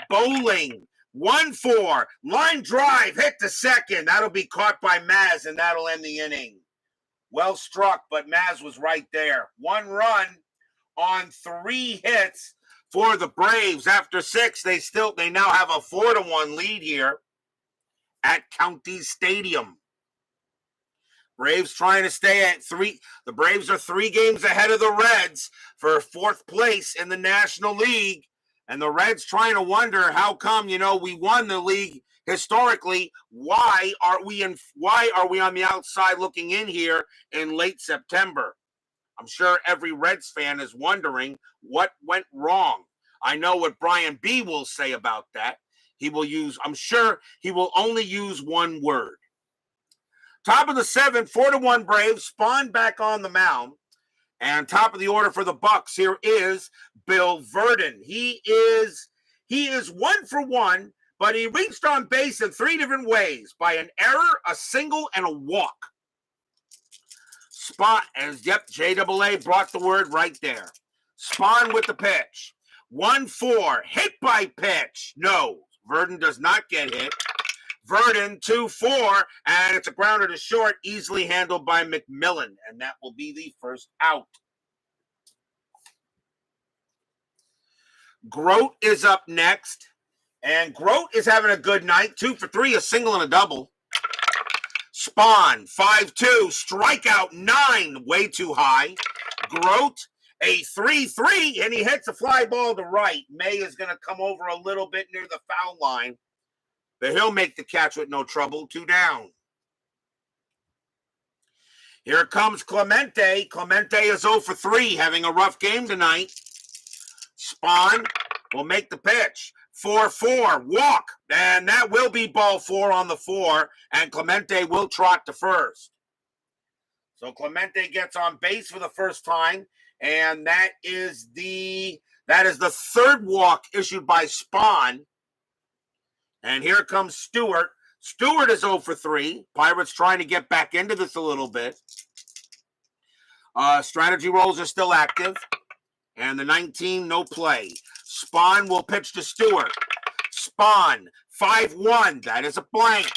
Bowling, 1-4. Line drive, hit to second. That'll be caught by Maz, and that'll end the inning. Well struck, but Maz was right there. 1 run on 3 hits for the Braves. After 6, they now have a 4-1 lead here at County Stadium. Braves trying to stay at 3. The Braves are 3 games ahead of the Reds for 4th place in the National League. And the Reds trying to wonder how come, we won the league historically. Why are we on the outside looking in here in late September? I'm sure every Reds fan is wondering what went wrong. I know what Brian B. will say about that. I'm sure he will only use one word. Top of the 7, 4-1 Braves. Spahn back on the mound. And top of the order for the Bucks here is Bill Verdon. He is 1 for 1, but he reached on base in 3 different ways: by an error, a single, and a walk. JAA brought the word right there. Spahn with the pitch. 1-4, hit by pitch. No, Verdon does not get hit. Verdon, 2-4, and it's a grounder to short, easily handled by McMillan, and that will be the first out. Grote is up next, And Grote is having a good night. 2 for 3, a single and a double. Spahn, 5-2, strikeout 9, way too high. Grote, a 3-3, and he hits a fly ball to right. May is going to come over a little bit near the foul line, but he'll make the catch with no trouble. 2 down. Here comes Clemente. Clemente is 0 for 3, having a rough game tonight. Spahn will make the pitch. 4-4, walk, and that will be ball 4 on the 4, and Clemente will trot to first. So Clemente gets on base for the first time, and that is the third walk issued by Spahn. And here comes Stewart. Stewart is 0 for 3. Pirates trying to get back into this a little bit. Strategy rolls are still active. And the 19, no play. Spahn will pitch to Stewart. Spahn, 5-1. That is a blank.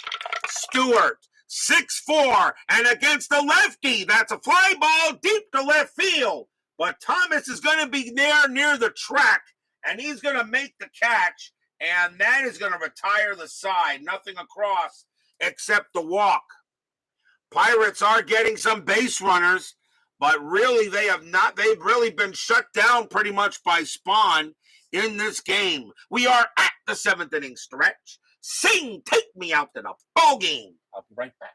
Stewart, 6-4. And against the lefty, that's a fly ball deep to left field. But Thomas is going to be there near the track, and he's going to make the catch. And that is going to retire the side. Nothing across except the walk. Pirates are getting some base runners, but really they've really been shut down pretty much by Spahn in this game. We are at the 7th inning stretch. Sing, take me out to the ball game. I'll be right back.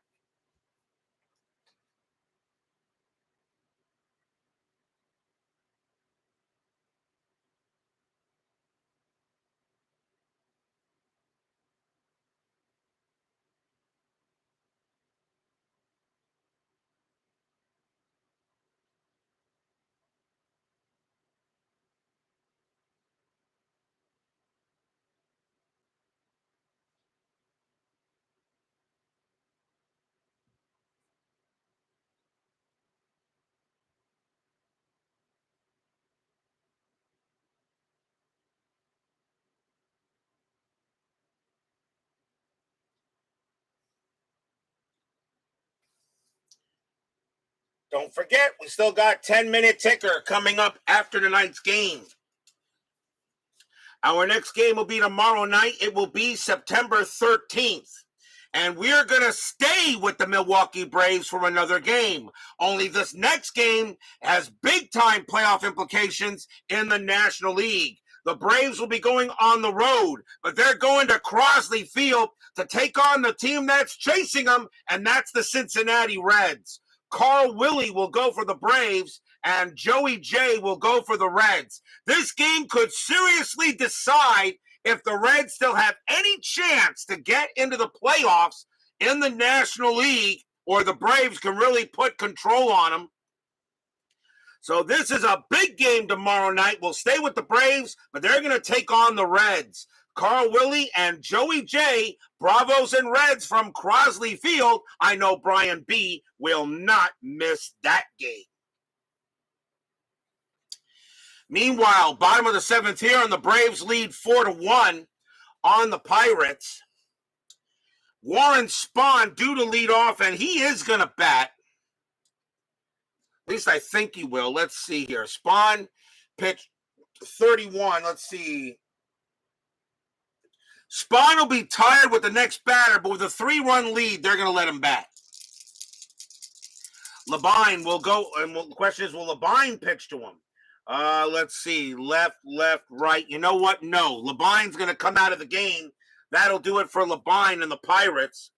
Don't forget, we still got 10-minute ticker coming up after tonight's game. Our next game will be tomorrow night. It will be September 13th. And we're going to stay with the Milwaukee Braves for another game. Only this next game has big-time playoff implications in the National League. The Braves will be going on the road, but they're going to Crosley Field to take on the team that's chasing them, and that's the Cincinnati Reds. Carl Willie will go for the Braves, and Joey J will go for the Reds. This game could seriously decide if the Reds still have any chance to get into the playoffs in the National League, or the Braves can really put control on them. So this is a big game tomorrow night. We'll stay with the Braves, but they're going to take on the Reds. Carl Willie and Joey J, Bravos and Reds from Crosley Field. I know Brian B will not miss that game. Meanwhile, bottom of the 7th here, and the Braves lead 4-1 on the Pirates. Warren Spahn due to lead off, and he is going to bat. At least I think he will. Let's see here. Spahn pitched 31. Let's see. Spahn will be tired with the next batter, but with a 3-run lead, they're going to let him bat. Labine will go, and the question is, will Labine pitch to him? Let's see. Left, right. You know what? No. Labine's going to come out of the game. That'll do it for Labine and the Pirates.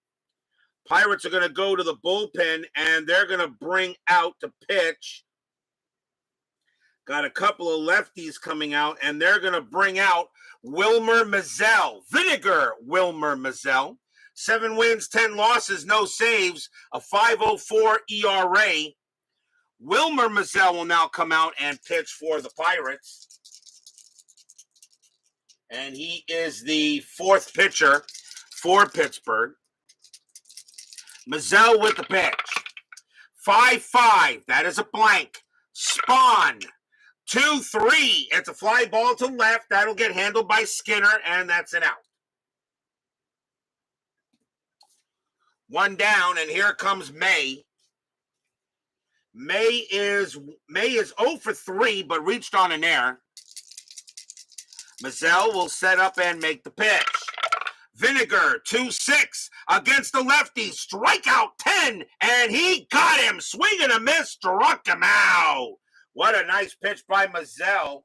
Pirates are going to go to the bullpen, and they're going to bring out to pitch. Got a couple of lefties coming out, and they're going to bring out Wilmer Mazzell. Vinegar Wilmer Mazzell. 7 wins, 10 losses, no saves, a 5.04 ERA. Wilmer Mazzell will now come out and pitch for the Pirates. And he is the 4th pitcher for Pittsburgh. Mazzell with the pitch. 5-5. That is a blank. Spahn. 2-3. It's a fly ball to left. That'll get handled by Skinner, and that's an out. 1 down, and here comes May. May is 0 for 3, but reached on an error. Mazzell will set up and make the pitch. Vinegar, 2-6 against the lefty. Strikeout 10, and he got him. Swing and a miss, struck him out. What a nice pitch by Mazzell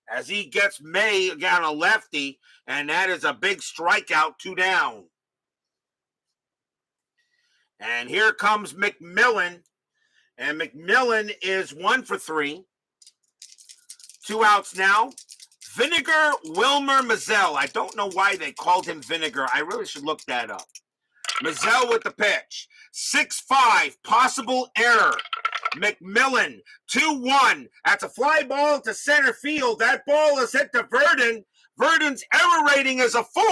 as he gets May down a lefty, and that is a big strikeout, 2 down. And here comes McMillan, and McMillan is 1 for 3. 2 outs now. Vinegar, Wilmer, Mazzell. I don't know why they called him Vinegar. I really should look that up. Mazzell with the pitch. 6-5, possible error. McMillan, 2-1. That's a fly ball to center field. That ball is hit to Verdon. Verdon's error rating is a 4.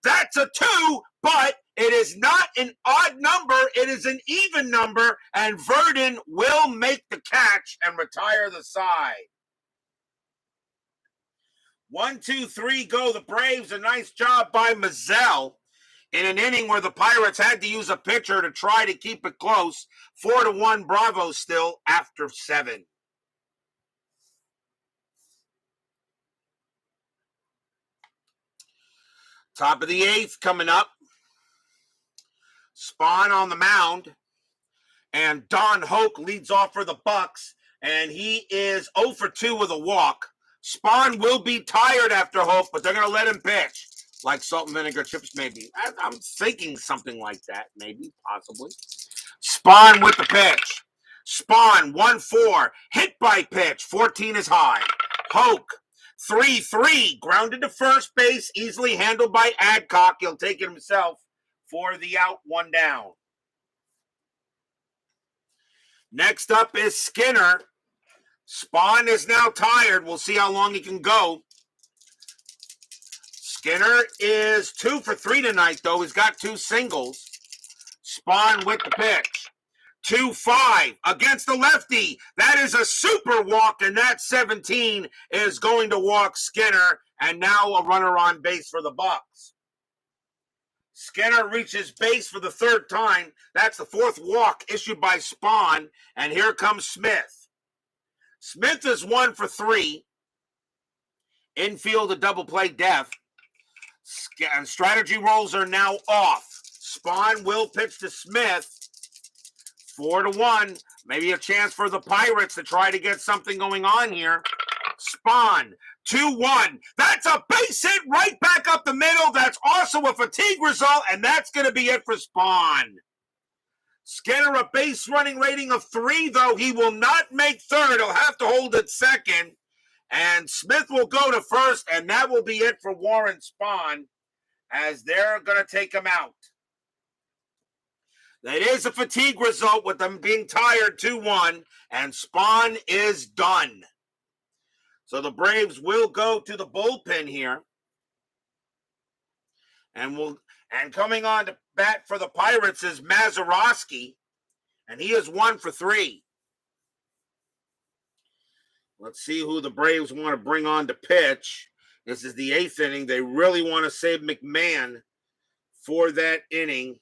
That's a 2, but it is not an odd number. It is an even number, and Verdon will make the catch and retire the side. 1, 2, 3, go the Braves. A nice job by Mazzell in an inning where the Pirates had to use a pitcher to try to keep it close. 4-1 Bravo still after 7. Top of the 8th coming up. Spahn on the mound. And Don Hoke leads off for the Bucks. And he is 0 for 2 with a walk. Spahn will be tired after Hope, but they're going to let him pitch. Like salt and vinegar chips, maybe. I'm thinking something like that, maybe, possibly. Spahn with the pitch. Spahn, 1-4. Hit by pitch. 14 is high. Hoke, 3-3. Grounded to first base. Easily handled by Adcock. He'll take it himself for the out, 1 down. Next up is Skinner. Spahn is now tired. We'll see how long he can go. Skinner is 2 for 3 tonight, though. He's got 2 singles. Spahn with the pitch. 2-5 against the lefty. That is a super walk, and that 17 is going to walk Skinner, and now a runner on base for the Bucks. Skinner reaches base for the 3rd time. That's the 4th walk issued by Spahn, and here comes Smith. Smith is 1 for 3. Infield a double play death. And strategy rolls are now off. Spahn will pitch to Smith. 4-1. Maybe a chance for the Pirates to try to get something going on here. Spahn, 2-1. That's a base hit right back up the middle. That's also a fatigue result, and that's going to be it for Spahn. Skinner a base running rating of 3, though he will not make 3rd. He'll have to hold it 2nd. And Smith will go to 1st, and that will be it for Warren Spahn as they're going to take him out. That is a fatigue result with them being tired 2-1, and Spahn is done. So the Braves will go to the bullpen here. And coming on to bat for the Pirates is Mazeroski, and he is 1 for 3. Let's see who the Braves want to bring on to pitch. This is the 8th inning. They really want to save McMahon for that inning.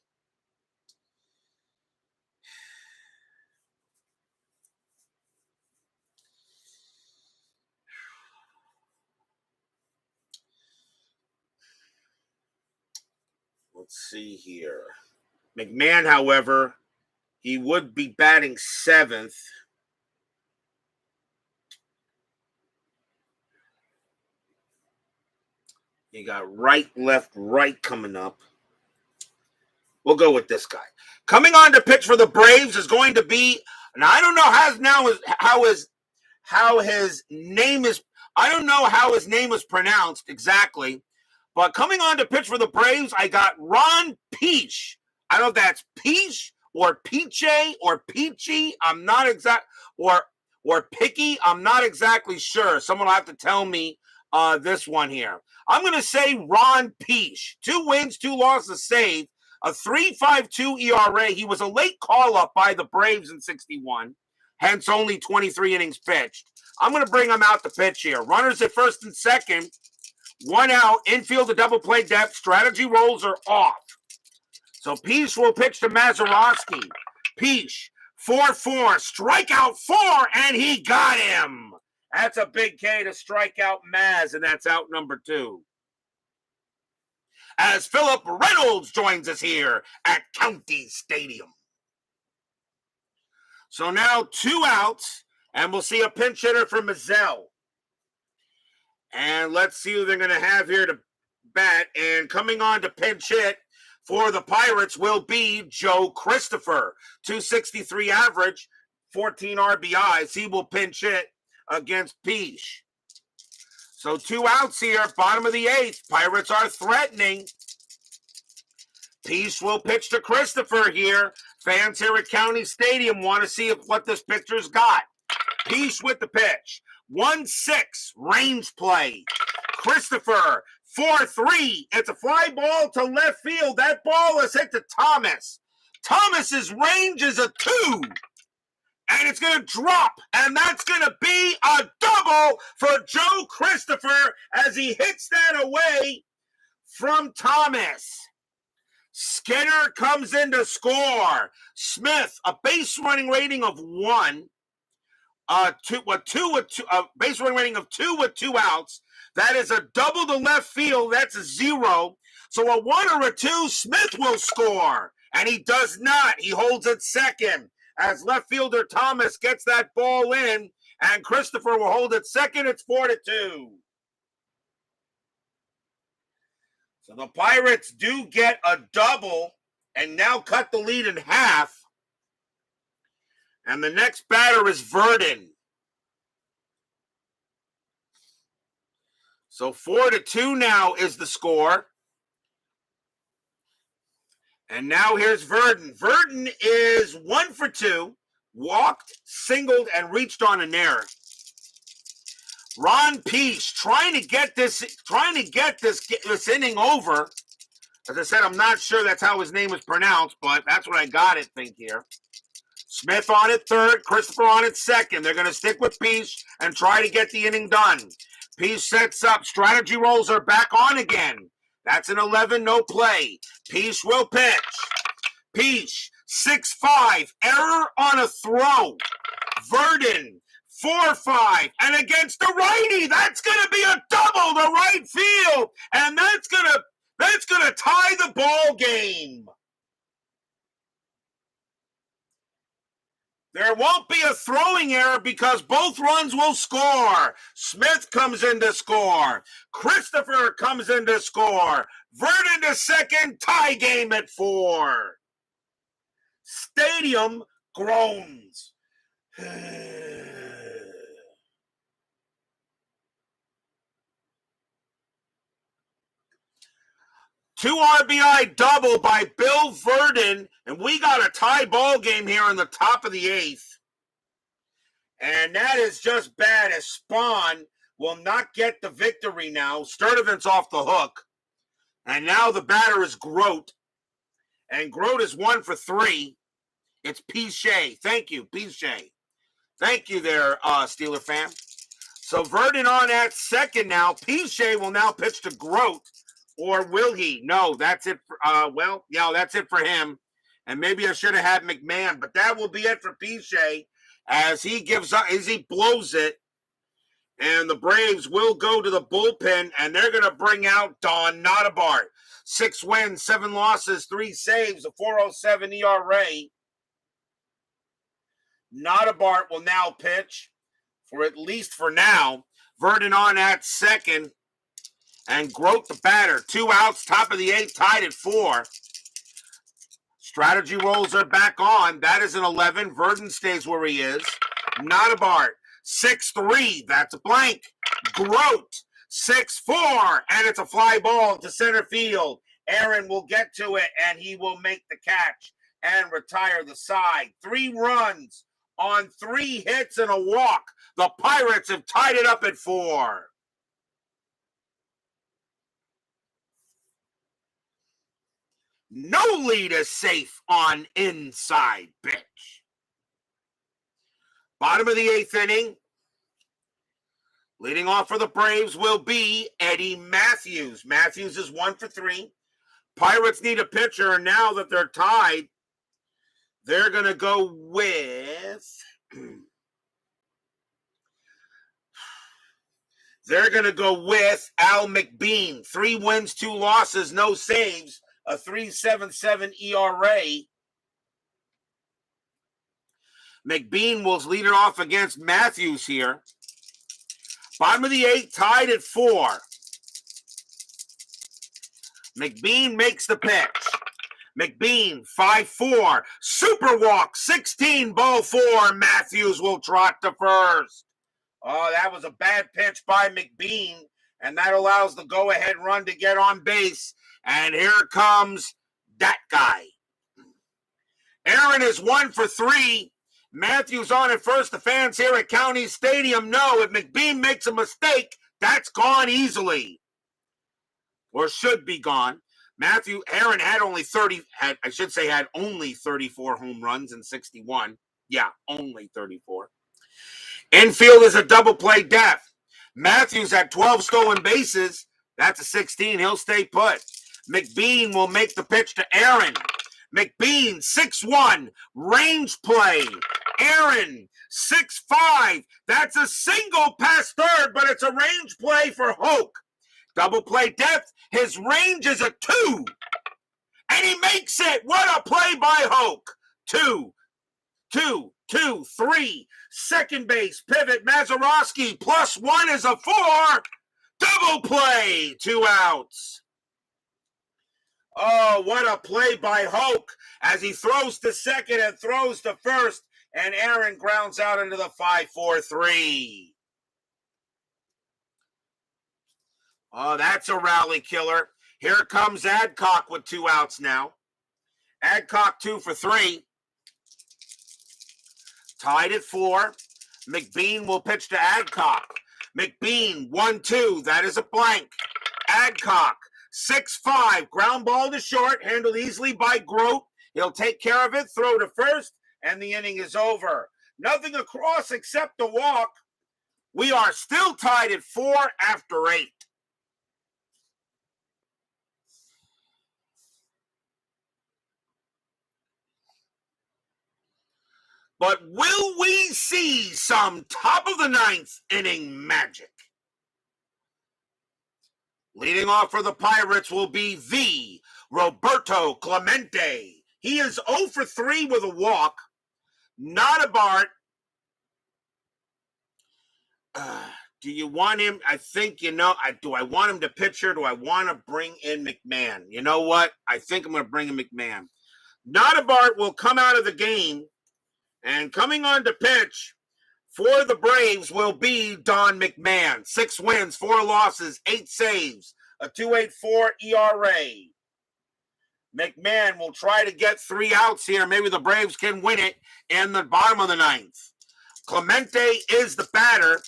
Let's see here. McMahon, however, he would be batting 7th. You got right, left, right coming up. We'll go with this guy. Coming on to pitch for the Braves is going to be, and I don't know how his name is pronounced exactly. But coming on to pitch for the Braves, I got Ron Peach. I don't know if that's Peach or Peachy or Peachy. I'm not exact, or Picky. I'm not exactly sure. Someone will have to tell me this one here. I'm going to say Ron Peach. 2 wins, 2 losses saved. A 3.52 ERA. He was a late call-up by the Braves in 61. Hence only 23 innings pitched. I'm going to bring him out to pitch here. Runners at 1st and 2nd. 1 out, infield a double play depth. Strategy rolls are off. So Peach will pitch to Mazeroski. Peach, 4-4, strikeout 4, and he got him. That's a big K to strike out Maz, and that's out number 2. As Philip Reynolds joins us here at County Stadium. So now 2 outs, and we'll see a pinch hitter for Mazzell. And let's see who they're going to have here to bat. And coming on to pinch hit for the Pirates will be Joe Christopher. 263 average, 14 RBIs. He will pinch hit against Peach. So 2 outs here, bottom of the 8th. Pirates are threatening. Peace will pitch to Christopher here. Fans here at County Stadium want to see what this pitcher's got. Peace with the pitch. 1-6, range play. Christopher, 4-3. It's a fly ball to left field. That ball is hit to Thomas. Thomas's range is a 2. And it's going to drop. And that's going to be a double for Joe Christopher as he hits that away from Thomas. Skinner comes in to score. Smith, a base running rating of 1. Base running rating of 2 with 2 outs. That is a double to left field. That's a 0. So a 1 or a 2, Smith will score. And he does not. He holds it second. As left fielder Thomas gets that ball in, and Christopher will hold it second. It's 4-2. So the Pirates do get a double and now cut the lead in half. And the next batter is Verdon. So 4-2 now is the score. And now here's Verdon. Verdon is 1 for 2, walked, singled, and reached on an error. Ron Peace trying to get this inning over. As I said, I'm not sure that's how his name is pronounced, but that's what I got it think here. Smith on at third, Christopher on at second. They're going to stick with Peace and try to get the inning done. Peace sets up. Strategy rolls are back on again. That's an 11, no play. Peace will pitch. Peace, 6-5, error on a throw. Verdon, 4-5, and against the righty, that's going to be a double to right field, and that's going to tie the ball game. There won't be a throwing error because both runs will score. Smith comes in to score. Christopher comes in to score. Verdon to second, tie game at 4. Stadium groans. 2 RBI double by Bill Verdon, and we got a tie ball game here in the top of the 8th. And that is just bad as Spahn will not get the victory now. Sturdivant's off the hook. And now the batter is Grote. And Grote is 1 for 3. It's Pichet. Thank you, Pichet. Thank you there, Steeler fan. So Verdon on at second now. Pichet will now pitch to Grote. Or will he? No, that's it. That's it for him. And maybe I should have had McMahon, but that will be it for Pichet as he gives up, as he blows it. And the Braves will go to the bullpen, and they're going to bring out Don Notabart. 6 wins, 7 losses, 3 saves, a 4.07 ERA. Notabart will now pitch for at least for now. Verdon on at second. And Grote the batter. 2 outs, top of the 8th, tied at 4. Strategy rolls are back on. That is an 11. Verdon stays where he is. Notabart, 6-3. That's a blank. Grote, 6-4. And it's a fly ball to center field. Aaron will get to it, and he will make the catch and retire the side. 3 runs on 3 hits and a walk. The Pirates have tied it up at 4. No lead is safe on inside pitch. Bottom of the 8th inning. Leading off for the Braves will be Eddie Matthews. Matthews is 1 for 3. Pirates need a pitcher, and now that they're tied, they're going to go with They're going to go with Al McBean. 3 wins, 2 losses, no saves, a 3.77 ERA. McBean will lead it off against Matthews here. Bottom of the 8th, tied at 4. McBean makes the pitch. McBean, 5-4. Super walk, 16, ball 4. Matthews will trot to first. Oh, that was a bad pitch by McBean, and that allows the go-ahead run to get on base. And here comes that guy. Aaron is 1 for 3. Matthews on at first. The fans here at County Stadium know if McBean makes a mistake, that's gone easily. Or should be gone. Aaron had only 34 home runs in 61. Yeah, only 34. Infield is a double play depth. Matthews had 12 stolen bases. That's a 16. He'll stay put. McBean will make the pitch to Aaron. McBean, 6-1. Range play. Aaron, 6-5. That's a single past third, but it's a range play for Hoke. Double play depth. His range is a 2. And he makes it. What a play by Hoke. 2, 3. Second base, pivot, Mazeroski, +1 is a 4. Double play, 2 outs. Oh, what a play by Hoke as he throws to second and throws to first, and Aaron grounds out into the 5-4-3. Oh, that's a rally killer. Here comes Adcock with 2 outs now. Adcock 2 for 3. Tied at 4. McBean will pitch to Adcock. McBean, 1-2. That is a blank. Adcock, 6-5. Ground ball to short. Handled easily by Grote. He'll take care of it. Throw to first. And the inning is over. Nothing across except a walk. We are still tied at 4 after 8. But will we see some top of the 9th inning magic? Leading off for the Pirates will be the Roberto Clemente. He is 0 for 3 with a walk. Not a Bart. Do you want him? I think, do I want him to pitcher? Do I want to bring in McMahon? You know what? I think I'm going to bring in McMahon. Not a Bart will come out of the game. And coming on to pitch for the Braves will be Don McMahon. 6 wins, 4 losses, 8 saves, a 2.84 ERA. McMahon will try to get 3 outs here. Maybe the Braves can win it in the bottom of the 9th. Clemente is the batter,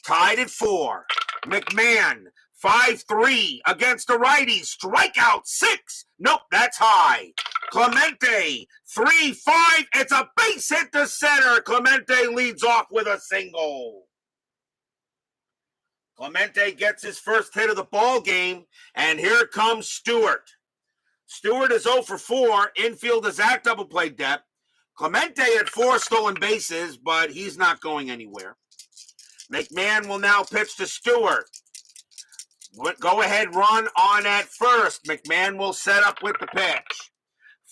tied at 4. McMahon, 5-3 against a righty. Strikeout 6. Nope, that's high. Clemente, 3-5. It's a base hit to center. Clemente leads off with a single. Clemente gets his first hit of the ball game, and here comes Stewart. Stewart is 0 for 4. Infield is at double play depth. Clemente had 4 stolen bases, but he's not going anywhere. McMahon will now pitch to Stewart. Go ahead run on at first. McMahon will set up with the pitch.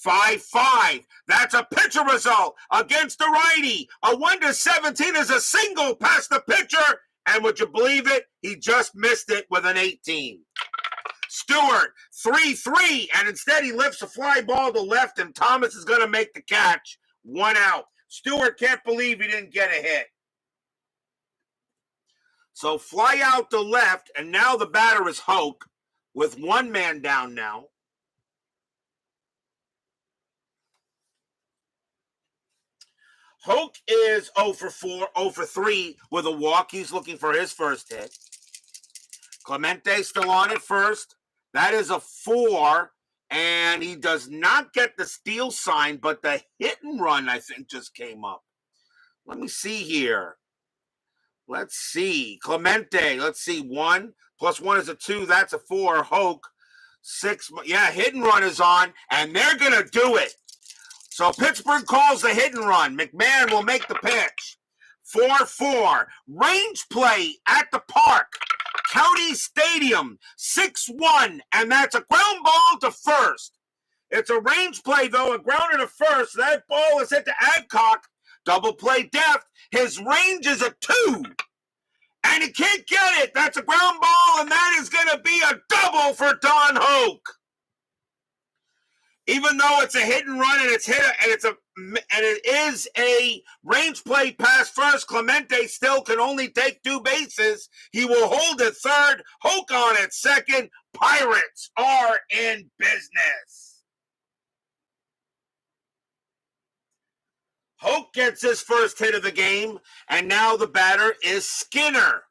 5-5. That's a pitcher result against the righty. A 1-17 is a single past the pitcher. And would you believe it? He just missed it with an 18. Stewart, 3-3. And instead he lifts a fly ball to left, and Thomas is going to make the catch. 1 out. Stewart can't believe he didn't get a hit. So fly out to left, and now the batter is Hoke with 1 man down now. Hoke is 0 for 3 with a walk. He's looking for his first hit. Clemente still on at first. That is a 4, and he does not get the steal sign, but the hit and run, I think, just came up. Let me see here. Let's see. Clemente, let's see. 1 + 1 is a 2. That's a 4. Hoke, 6. Yeah, hit and run is on, and they're going to do it. So Pittsburgh calls the hit and run. McMahon will make the pitch. 4-4. Range play at the park. County Stadium, 6-1, and that's a ground ball to first. It's a range play, though, a grounder to first. That ball is hit to Adcock. Double play depth. His range is a 2. And he can't get it. That's a ground ball, and that is going to be a double for Don Hoke. Even though it's a hit and run, and it is a range play pass first, Clemente still can only take 2 bases. He will hold at third. Hoke on at second. Pirates are in business. Hoke gets his first hit of the game, and now the batter is Skinner.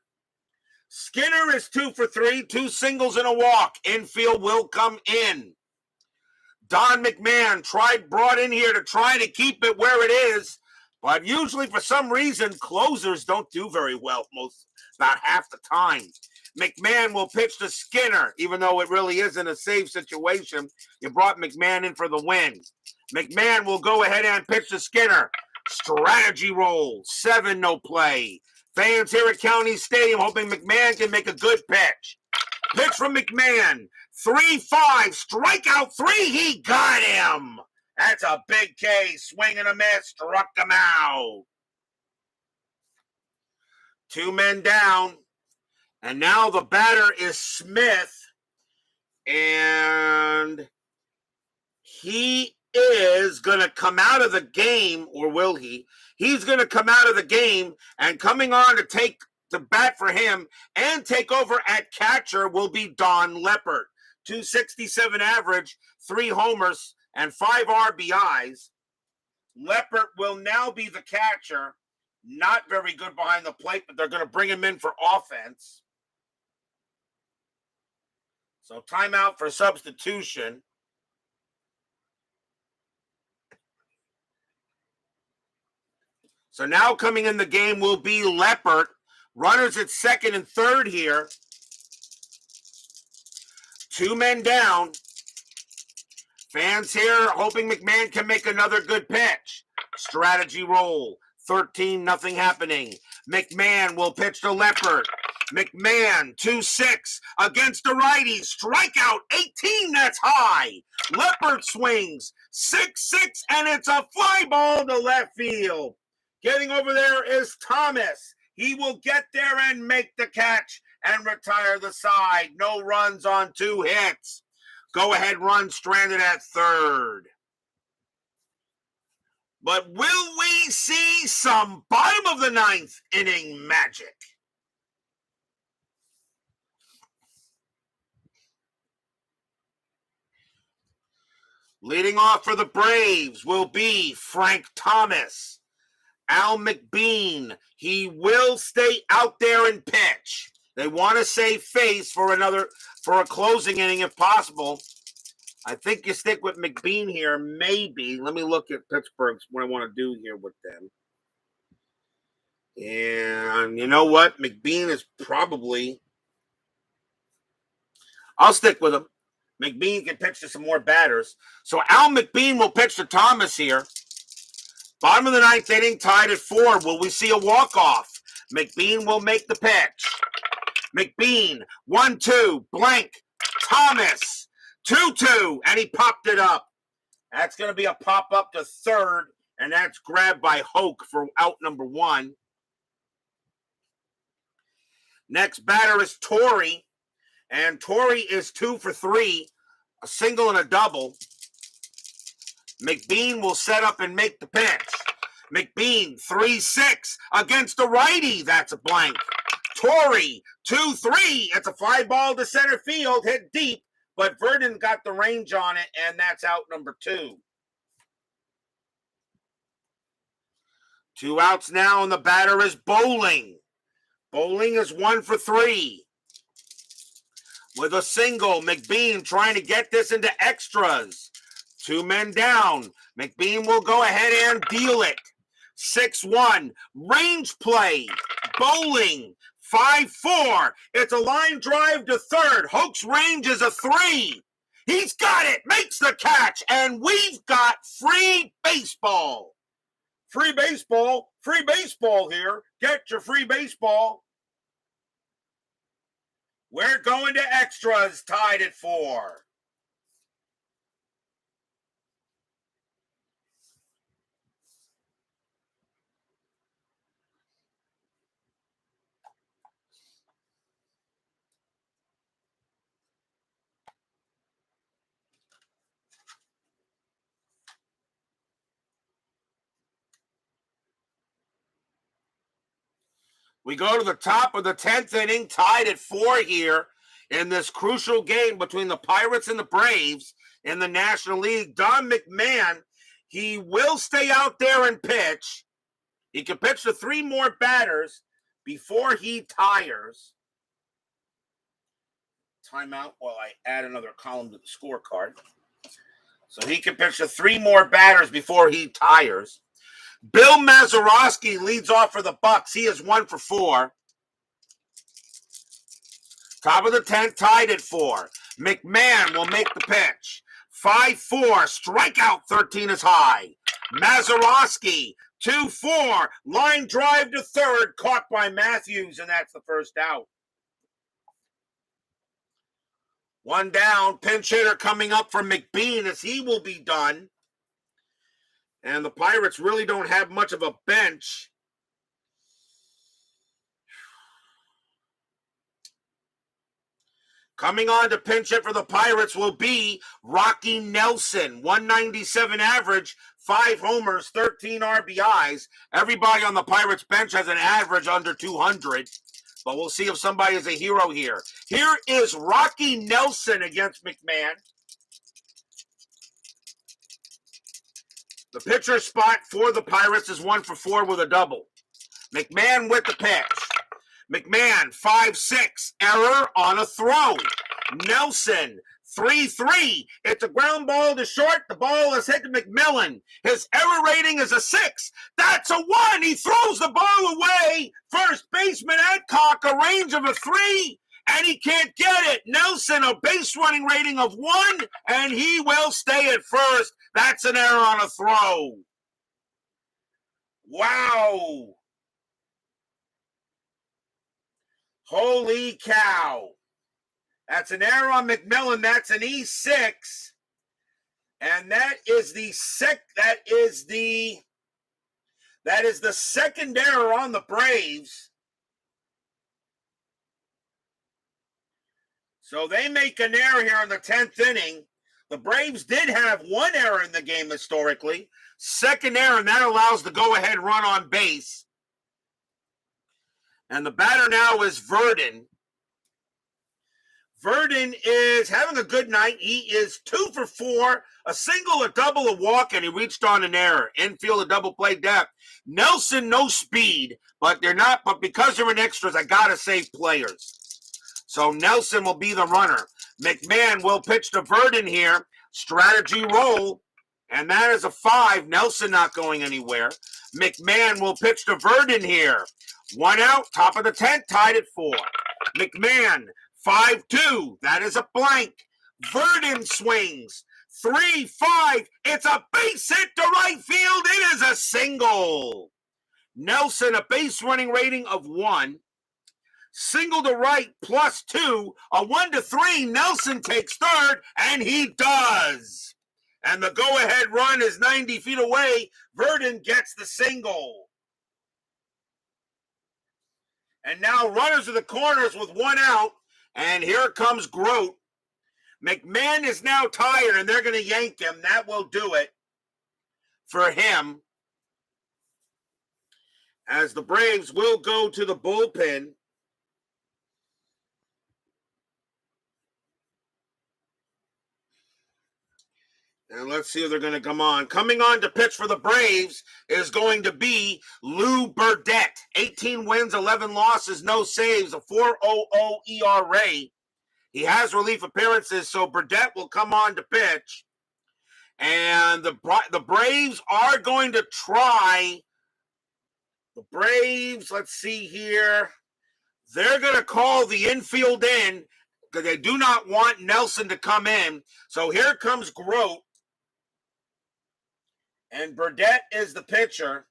Skinner is 2 for 3, 2 singles and a walk. Infield will come in. Don McMahon brought in here to try to keep it where it is, but usually for some reason, closers don't do very well about half the time. McMahon will pitch to Skinner, even though it really isn't a safe situation. You brought McMahon in for the win. McMahon will go ahead and pitch to Skinner. Strategy roll, 7 no play. Fans here at County Stadium hoping McMahon can make a good pitch. Pitch from McMahon. 3-5, strikeout 3, he got him. That's a big K, swing and a miss, struck him out. 2 men down, and now the batter is Smith, and he is going to come out of the game, or will he? He's going to come out of the game, and coming on to bat for him and take over at catcher will be Don Leppert. 267 average, 3 homers, and 5 RBIs. Leppert will now be the catcher. Not very good behind the plate, but they're going to bring him in for offense. So timeout for substitution. So now coming in the game will be Leppert. Runners at second and third here. 2 men down. Fans here hoping McMahon can make another good pitch. Strategy roll. 13-0 happening. McMahon will pitch to Leppert. McMahon, 2-6 against the righty. Strikeout 18, that's high. Leppert swings 6-6, and it's a fly ball to left field. Getting over there is Thomas. He will get there and make the catch and retire the side. No runs on 2 hits. Go-ahead run stranded at third. But will we see some bottom of the 9th inning magic? Leading off for the Braves will be Frank Thomas. Al McBean, he will stay out there and pitch. They want to save face for a closing inning if possible. I think you stick with McBean here, maybe. Let me look at Pittsburgh's, what I want to do here with them. And you know what? McBean is probably... I'll stick with him. McBean can pitch to some more batters. So Al McBean will pitch to Thomas here. Bottom of the 9th inning, tied at 4. Will we see a walk-off? McBean will make the pitch. McBean, 1-2, blank. Thomas, 2-2, and he popped it up. That's going to be a pop-up to third, and that's grabbed by Hoke for out number 1. Next batter is Torrey, and Torrey is 2 for 3, a single and a double. McBean will set up and make the pitch. McBean, 3-6 against the righty. That's a blank. Torrey, 2-3. It's a fly ball to center field, hit deep, but Verdon got the range on it, and that's out number 2. 2 outs now, and the batter is Bowling. Bowling is 1 for 3. With a single, McBean trying to get this into extras. 2 men down. McBean will go ahead and deal it. 6-1. Range play. Bowling. 5-4. It's a line drive to third. Hoke's range is a 3. He's got it. Makes the catch. And we've got free baseball. Free baseball here. Get your free baseball. We're going to extras, tied at 4. We go to the top of the 10th inning, tied at 4 here in this crucial game between the Pirates and the Braves in the National League. Don McMahon, he will stay out there and pitch. He can pitch to 3 more batters before he tires. Timeout while I add another column to the scorecard. So he can pitch to 3 more batters before he tires. Bill Mazeroski leads off for the Bucks. He is 1 for 4. Top of the 10th, tied at 4. McMahon will make the pitch. 5-4, strikeout 13 is high. Mazeroski, 2-4, line drive to third, caught by Matthews, and that's the first out. 1 down, pinch hitter coming up for McBean as he will be done. And the Pirates really don't have much of a bench. Coming on to pinch hit for the Pirates will be Rocky Nelson. 197 average, 5 homers, 13 RBIs. Everybody on the Pirates bench has an average under 200. But we'll see if somebody is a hero here. Here is Rocky Nelson against McMahon. The pitcher spot for the Pirates is 1 for 4 with a double. McMahon with the pitch. McMahon, 5-6, error on a throw. Nelson, 3-3. It's a ground ball to short. The ball is hit to McMillan. His error rating is a 6. That's a 1. He throws the ball away. First baseman Adcock, a range of a 3. And he can't get it. Nelson, a base running rating of 1, and he will stay at first. That's an error on a throw. Wow. Holy cow. That's an error on McMillan. That's an E6. And that is the second error on the Braves. So they make an error here in the 10th inning. The Braves did have 1 error in the game historically. Second error, and that allows the go-ahead run on base. And the batter now is Verdon. Verdon is having a good night. He is 2 for 4, a single, a double, a walk, and he reached on an error. Infield, a double play depth. Nelson, no speed, but because they're in extras, I got to save players. So Nelson will be the runner. McMahon will pitch to Verdon here. Strategy roll. And that is a 5. Nelson not going anywhere. McMahon will pitch to Verdon here. 1 out. Top of the 10th. Tied at 4. McMahon. 5-2. That is a blank. Verdon swings. 3-5. It's a base hit to right field. It is a single. Nelson, a base running rating of 1. Single to right, +2, a 1-3. Nelson takes third, and he does. And the go-ahead run is 90 feet away. Verdon gets the single. And now runners to the corners with 1 out, and here comes Grote. McMahon is now tired, and they're going to yank him. That will do it for him. As the Braves will go to the bullpen. And let's see if they're going to come on. Coming on to pitch for the Braves is going to be Lou Burdette. 18 wins, 11 losses, no saves, a 4.00 ERA. He has relief appearances, so Burdette will come on to pitch. And the Braves are going to try. The Braves, let's see here. They're going to call the infield in because they do not want Nelson to come in. So here comes Grote. And Burdette is the pitcher.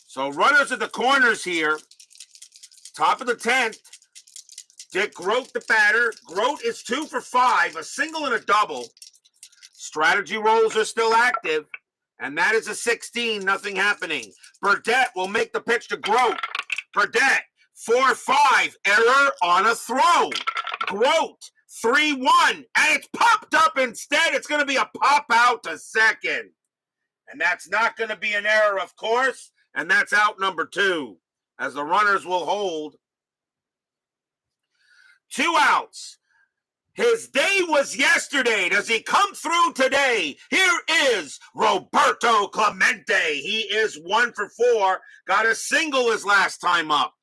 So runners at the corners here. Top of the 10th. Dick Grote, the batter. Grote is 2 for 5, a single and a double. Strategy rolls are still active, and that is a 16, nothing happening. Burdette will make the pitch to Grote. Burdette, 4-5, error on a throw. Grote, 3-1, and it's popped up instead. It's going to be a pop out to second. And that's not going to be an error, of course, and that's out number 2, as the runners will hold. 2 outs. His day was yesterday. Does he come through today? Here is Roberto Clemente. He is 1 for 4. Got a single his last time up.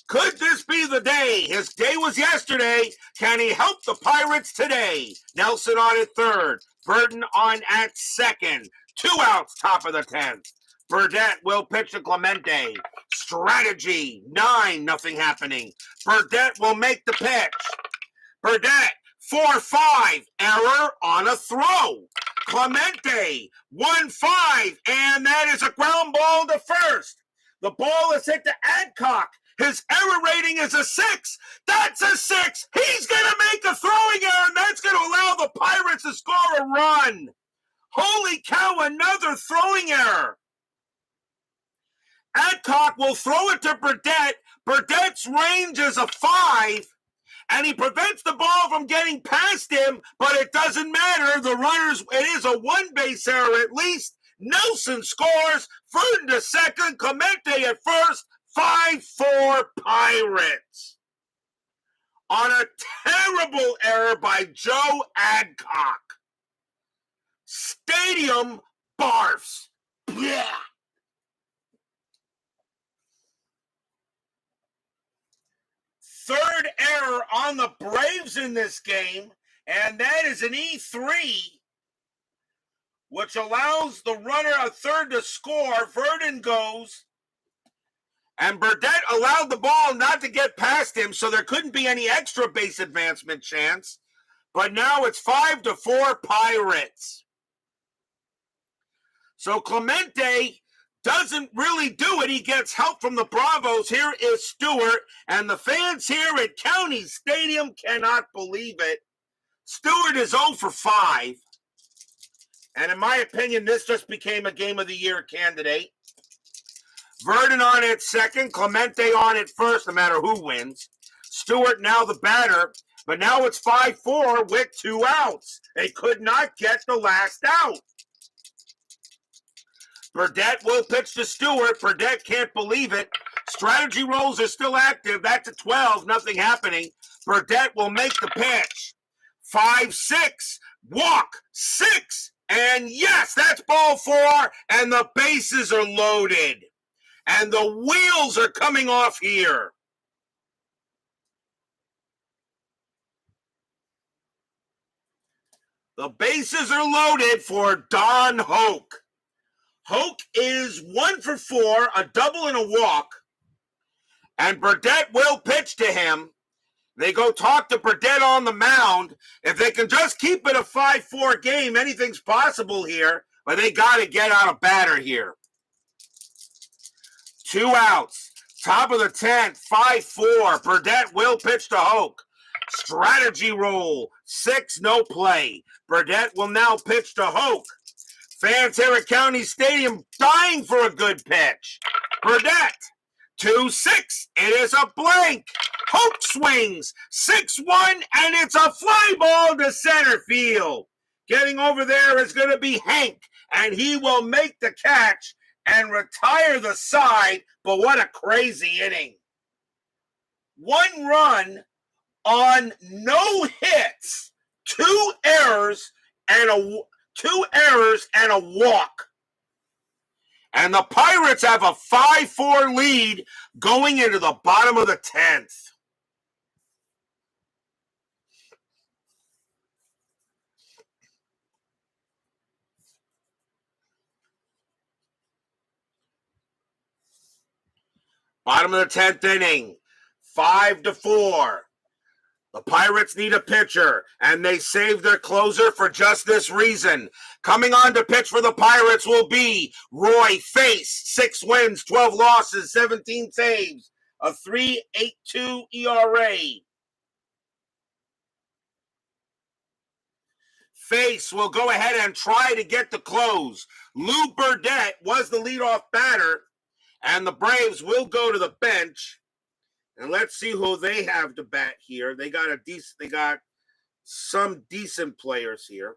Could this be the day? His day was yesterday. Can he help the Pirates today? Nelson on at third. Burton on at second. 2 outs, top of the 10th. Burdette will pitch to Clemente. Strategy, 9, nothing happening. Burdette will make the pitch. Burdette, 4-5, error on a throw. Clemente, 1-5, and that is a ground ball to first. The ball is hit to Adcock. His error rating is a 6. That's a 6. He's going to make a throwing error, and that's going to allow the Pirates to score a run. Holy cow, another throwing error. Adcock will throw it to Burdette. Burdette's range is a 5, and he prevents the ball from getting past him, but it doesn't matter. The runners, it is a 1-base error at least. Nelson scores. Burton to second. Clemente at first. 5-4 Pirates. On a terrible error by Joe Adcock. Stadium barfs. Yeah. Third error on the Braves in this game, and that is an E3, which allows the runner a third to score. Verdon goes, and Burdette allowed the ball not to get past him, so there couldn't be any extra base advancement chance. But now it's 5-4 Pirates. So Clemente doesn't really do it. He gets help from the Bravos. Here is Stewart, and the fans here at County Stadium cannot believe it. Stewart is 0 for 5. And in my opinion, this just became a Game of the Year candidate. Verdon on at second, Clemente on at first, no matter who wins. Stewart now the batter, but now it's 5-4 with 2 outs. They could not get the last out. Burdette will pitch to Stewart. Burdette can't believe it. Strategy rolls are still active. That's a 12, nothing happening. Burdette will make the pitch. 5-6, walk, 6, and yes, that's ball 4, and the bases are loaded. And the wheels are coming off here. The bases are loaded for Don Hoke. Hoke is 1 for 4, a double and a walk. And Burdette will pitch to him. They go talk to Burdette on the mound. If they can just keep it a 5-4 game, anything's possible here. But they got to get out of batter here. 2 outs. Top of the 10th, 5-4. Burdette will pitch to Hoke. Strategy roll. 6, no play. Burdette will now pitch to Hoke. Fans here at County Stadium dying for a good pitch. Burdette, 2-6. It is a blank. Hoke swings, 6-1, and it's a fly ball to center field. Getting over there is going to be Hank, and he will make the catch and retire the side, but what a crazy inning. 1 run on no hits, 2 errors, and a walk. And the Pirates have a 5-4 lead going into the bottom of the 10th. Bottom of the 10th inning, 5-4. The Pirates need a pitcher, and they saved their closer for just this reason. Coming on to pitch for the Pirates will be Roy Face, 6 wins, 12 losses, 17 saves, a 3.82 ERA. Face will go ahead and try to get the close. Lou Burdett was the leadoff batter, and the Braves will go to the bench. And let's see who they have to bat here. They got some decent players here.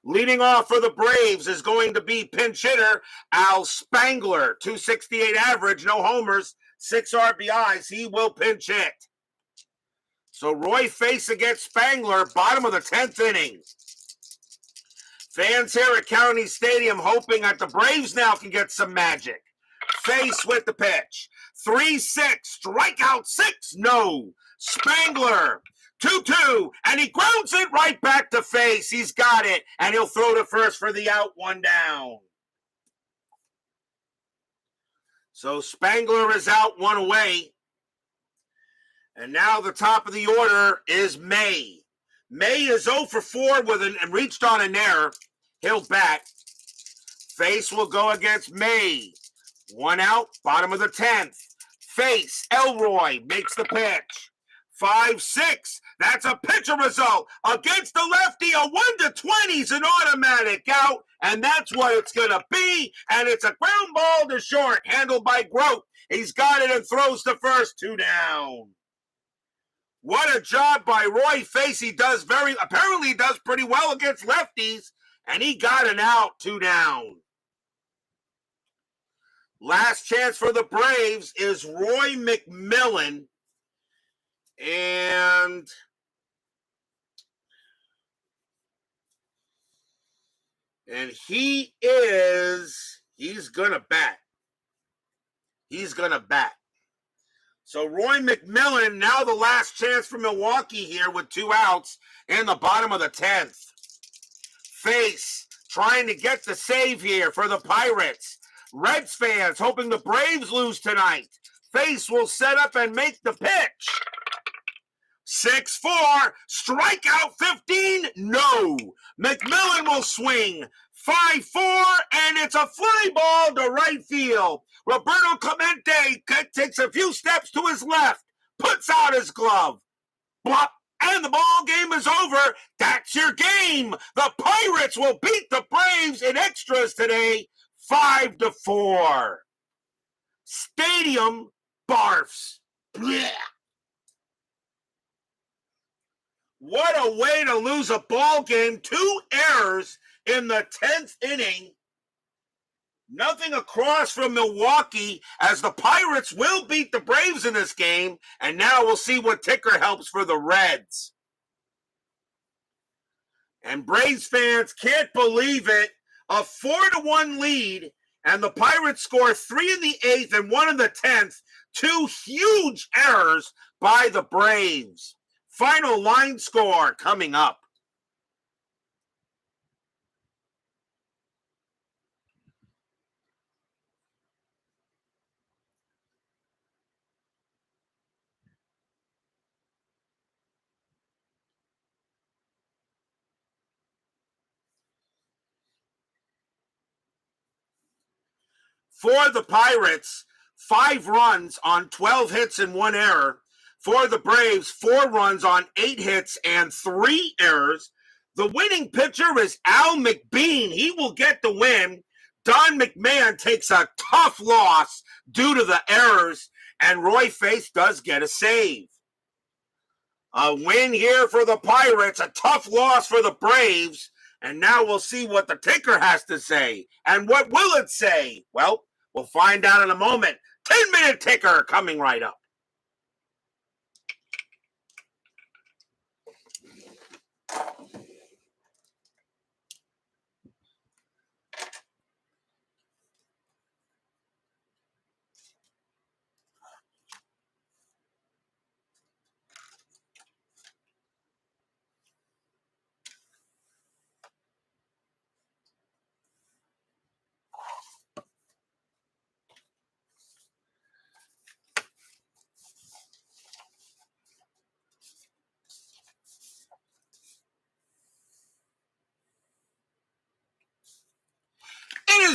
Leading off for the Braves is going to be pinch hitter Al Spangler, 268 average, no homers, 6 RBIs. He will pinch hit. So Roy Face against Spangler, bottom of the 10th inning. Fans here at County Stadium hoping that the Braves now can get some magic. Face with the pitch. 3-6, strikeout 6, no. Spangler, 2-2, and he grounds it right back to Face. He's got it, and he'll throw to first for the out, 1 down. So Spangler is out, 1 away. And now the top of the order is May. May is 0 for 4 and reached on an error. He'll bat. Face will go against May. 1 out, bottom of the 10th. Face, Elroy makes the pitch. 5-6, that's a pitcher result. Against the lefty, a 1-20 is an automatic out, and that's what it's going to be. And it's a ground ball to short, handled by Grote. He's got it and throws to first, 2 down. What a job by Roy Face. He apparently does pretty well against lefties, and he got an out, 2 down. Last chance for the Braves is Roy McMillan. And he's going to bat. He's going to bat. So Roy McMillan, now the last chance for Milwaukee here with 2 outs in the bottom of the 10th. Face trying to get the save here for the Pirates. Reds fans hoping the Braves lose tonight. Face will set up and make the pitch. 6-4, strikeout 15, no. McMillan will swing. 5-4, and it's a fly ball to right field. Roberto Clemente takes a few steps to his left, puts out his glove. Blop, and the ball game is over. That's your game. The Pirates will beat the Braves in extras today, 5-4. Stadium barfs. Blech. What a way to lose a ball game. 2 errors in the 10th inning. Nothing across from Milwaukee, as the Pirates will beat the Braves in this game. And now we'll see what ticker helps for the Reds. And Braves fans can't believe it. A 4-1 lead, and the Pirates score 3 in the 8th and 1 in the 10th. 2 huge errors by the Braves. Final line score coming up. For the Pirates, 5 runs on 12 hits and 1 error. For the Braves, 4 runs on 8 hits and 3 errors. The winning pitcher is Al McBean. He will get the win. Don McMahon takes a tough loss due to the errors, and Roy Face does get a save. A win here for the Pirates, a tough loss for the Braves, and now we'll see what the ticker has to say. And what will it say? Well, we'll find out in a moment. 10-minute ticker coming right up.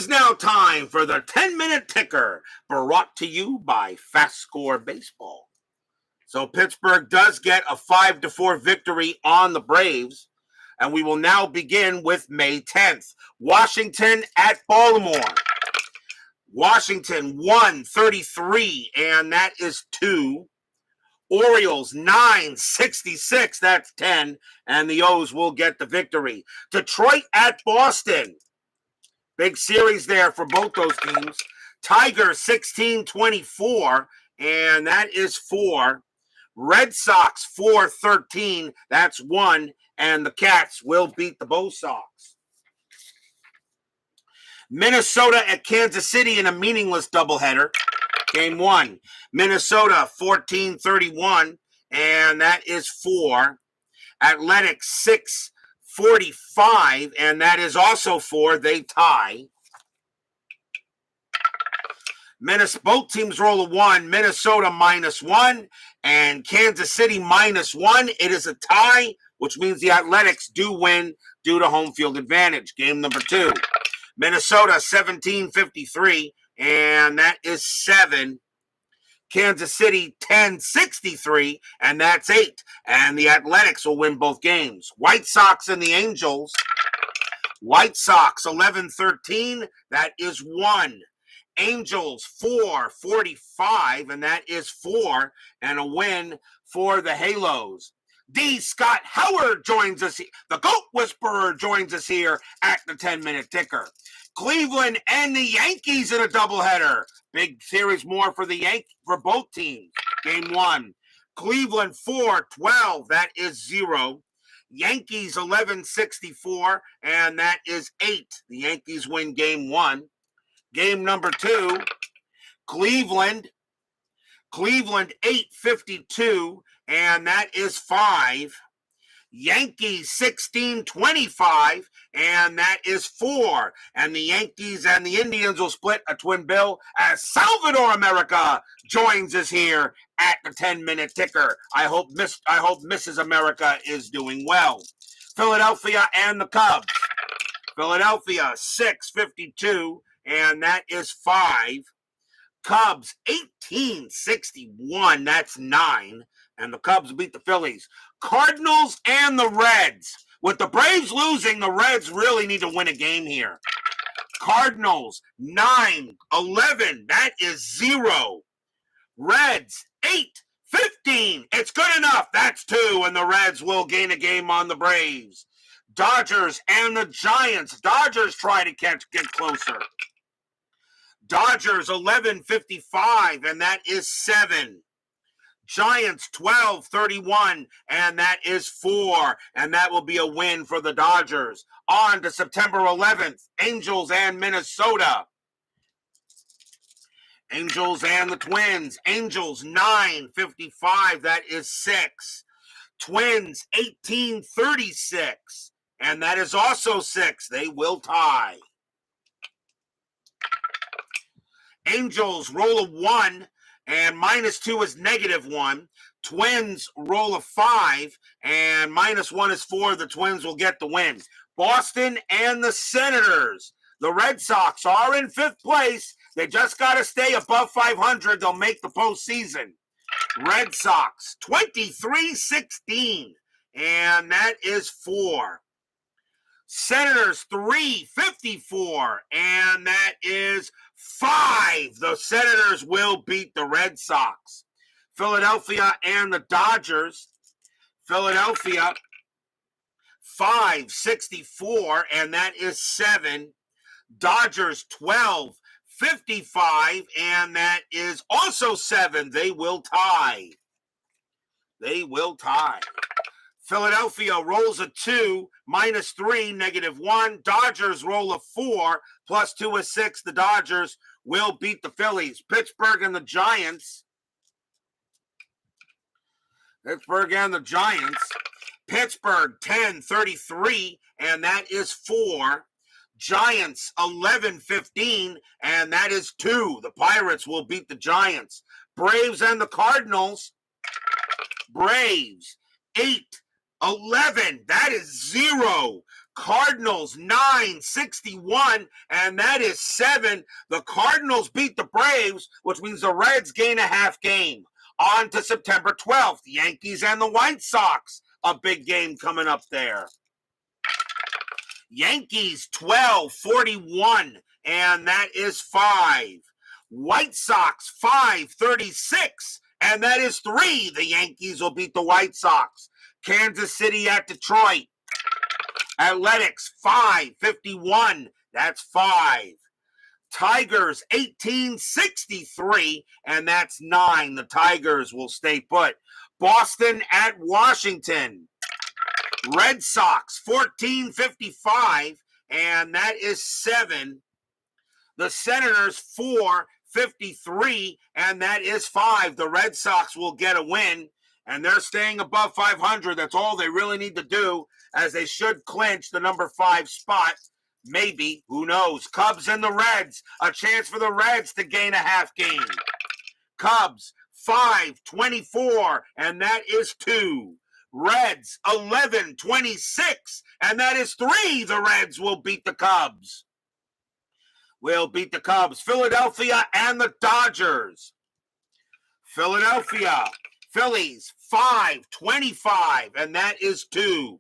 is now time for the 10-minute ticker, brought to you by FastScore Baseball. So Pittsburgh does get a 5-4 victory on the Braves, and we will now begin with May 10th. Washington at Baltimore. Washington 133, and that is 2. Orioles 966, that's 10, and the O's will get the victory. Detroit at Boston. Big series there for both those teams. Tigers 16-24, and that is 4. Red Sox 4-13, that's 1, and the Cats will beat the Bo Sox. Minnesota at Kansas City in a meaningless doubleheader. Game 1, Minnesota 14-31, and that is 4. Athletics 6-45, and that is also 4. They tie. Both teams roll a 1. Minnesota -1 and Kansas City -1. It is a tie, which means the Athletics do win due to home field advantage. Game number 2. Minnesota 17-53, and that is 7. Kansas City 10-63, and that's 8. And the Athletics will win both games. White Sox and the Angels. White Sox 11-13, that is 1. Angels 4-45, and that is 4, and a win for the Halos. D. Scott Howard joins us. The Goat Whisperer joins us here at the 10-minute ticker. Cleveland and the Yankees in a doubleheader. Big series more for for both teams. Game 1, Cleveland 4-12, that is 0. Yankees 11-64, and that is 8. The Yankees win game 1. Game number 2, Cleveland 8-52, and that is 5. Yankees 16-25, and that is 4. And the Yankees and the Indians will split a twin bill as Salvador America joins us here at the 10-minute ticker. I hope Mrs. America is doing well. Philadelphia and the Cubs. Philadelphia 6-52, and that is 5. Cubs 18-61, that's 9. And the Cubs beat the Phillies. Cardinals and the Reds. With the Braves losing, the Reds really need to win a game here. Cardinals 9-11, that is 0. Reds 8-15, it's good enough, that's 2, and the Reds will gain a game on the Braves. Dodgers and the Giants. Dodgers try to get closer. Dodgers 11-55, and that is 7. Giants 12-31, and that is 4, and that will be a win for the Dodgers. On to September 11th, Angels and Minnesota. Angels and the Twins. Angels 9-55, that is 6. Twins 18-36, and that is also 6. They will tie. Angels roll a 1, and -2 is -1. Twins roll a 5, and -1 is 4. The Twins will get the win. Boston and the Senators. The Red Sox are in 5th place. They just got to stay above 500. They'll make the postseason. Red Sox 23-16, and that is 4. Senators 3-54, and that is 5. The Senators will beat the Red Sox. Philadelphia and the Dodgers. Philadelphia 5-64, and that is 7. Dodgers 12-55, and that is also 7. They will tie. They will tie. Philadelphia rolls a 2, -3, -1. Dodgers roll a 4, +2 is 6. The Dodgers will beat the Phillies. Pittsburgh and the Giants. Pittsburgh 10-33, and that is 4. Giants 11-15, and that is 2. The Pirates will beat the Giants. Braves and the Cardinals. Braves 8-11, that is 0. Cardinals 961, and that is 7. The Cardinals beat the Braves, which means the Reds gain a half game. On to September 12th, Yankees and the White Sox. A big game coming up there. Yankees 1241, and that is 5. White Sox 536, and that is 3. The Yankees will beat the White Sox. Kansas City at Detroit. Athletics 551, that's 5. Tigers 1863, and that's 9. The Tigers will stay put. Boston at Washington. Red Sox 1455, and that is 7. The Senators 453, and that is 5. The Red Sox will get a win, and they're staying above 500. That's all they really need to do, as they should clinch the number 5 spot. Maybe, who knows? Cubs and the Reds, a chance for the Reds to gain a half game. Cubs 524, and that is 2. Reds 1126, and that is 3. The Reds will beat the Cubs. Philadelphia and the Dodgers. Philadelphia, Phillies 525, and that is 2.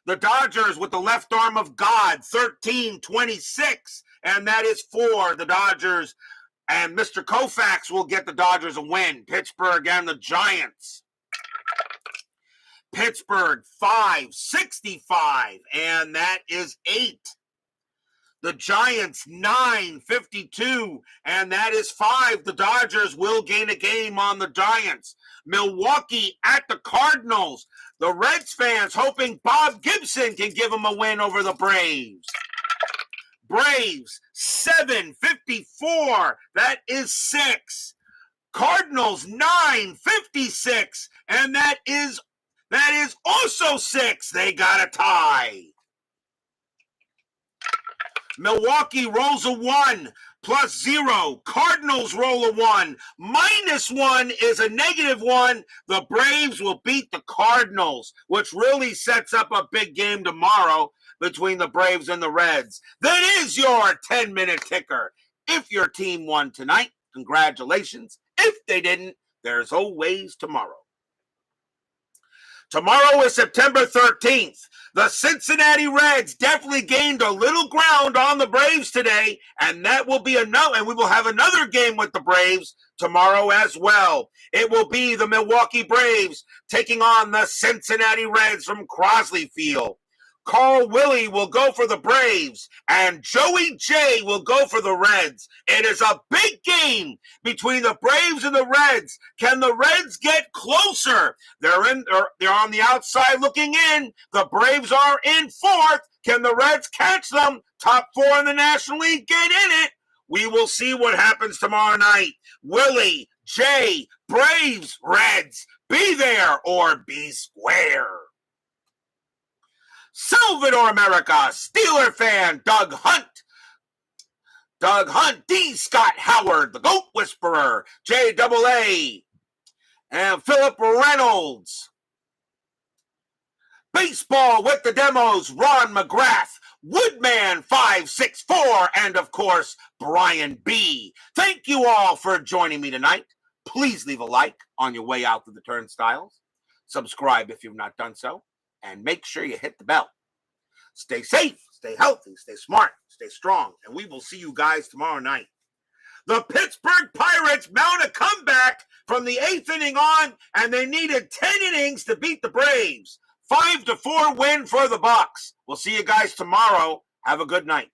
The Dodgers with the left arm of God 1326, and that is 4. The Dodgers and Mr. Koufax will get the Dodgers a win. Pittsburgh and the Giants. Pittsburgh 565, and that is 8. The Giants 952, and that is 5. The Dodgers will gain a game on the Giants. Milwaukee at the Cardinals. The Reds fans hoping Bob Gibson can give them a win over the Braves. Braves 754, that is 6. Cardinals 956, and that is also 6. They got a tie. Milwaukee rolls a 1, plus 0. Cardinals roll a 1. -1 is a -1. The Braves will beat the Cardinals, which really sets up a big game tomorrow between the Braves and the Reds. That is your 10-minute ticker. If your team won tonight, congratulations. If they didn't, there's always tomorrow. Tomorrow is September 13th. The Cincinnati Reds definitely gained a little ground on the Braves today, and that will be enough. And we will have another game with the Braves tomorrow as well. It will be the Milwaukee Braves taking on the Cincinnati Reds from Crosley Field. Carl Willie will go for the Braves, and Joey J will go for the Reds. It is a big game between the Braves and the Reds. Can the Reds get closer? They're on the outside looking in. The Braves are in 4th. Can the Reds catch them? Top 4 in the National League, get in it. We will see what happens tomorrow night. Willie, J, Braves, Reds, be there or be square. Salvador America, Steeler fan, Doug Hunt, D. Scott Howard, the Goat Whisperer, JAA, and Philip Reynolds. Baseball with the Demos, Ron McGrath, Woodman 564, and of course, Brian B. Thank you all for joining me tonight. Please leave a like on your way out to the turnstiles. Subscribe if you've not done so. And make sure you hit the bell. Stay safe, stay healthy, stay smart, stay strong, and we will see you guys tomorrow night. The Pittsburgh Pirates mount a comeback from the 8th inning on, and they needed 10 innings to beat the Braves. 5-4 win for the Bucks. We'll see you guys tomorrow. Have a good night.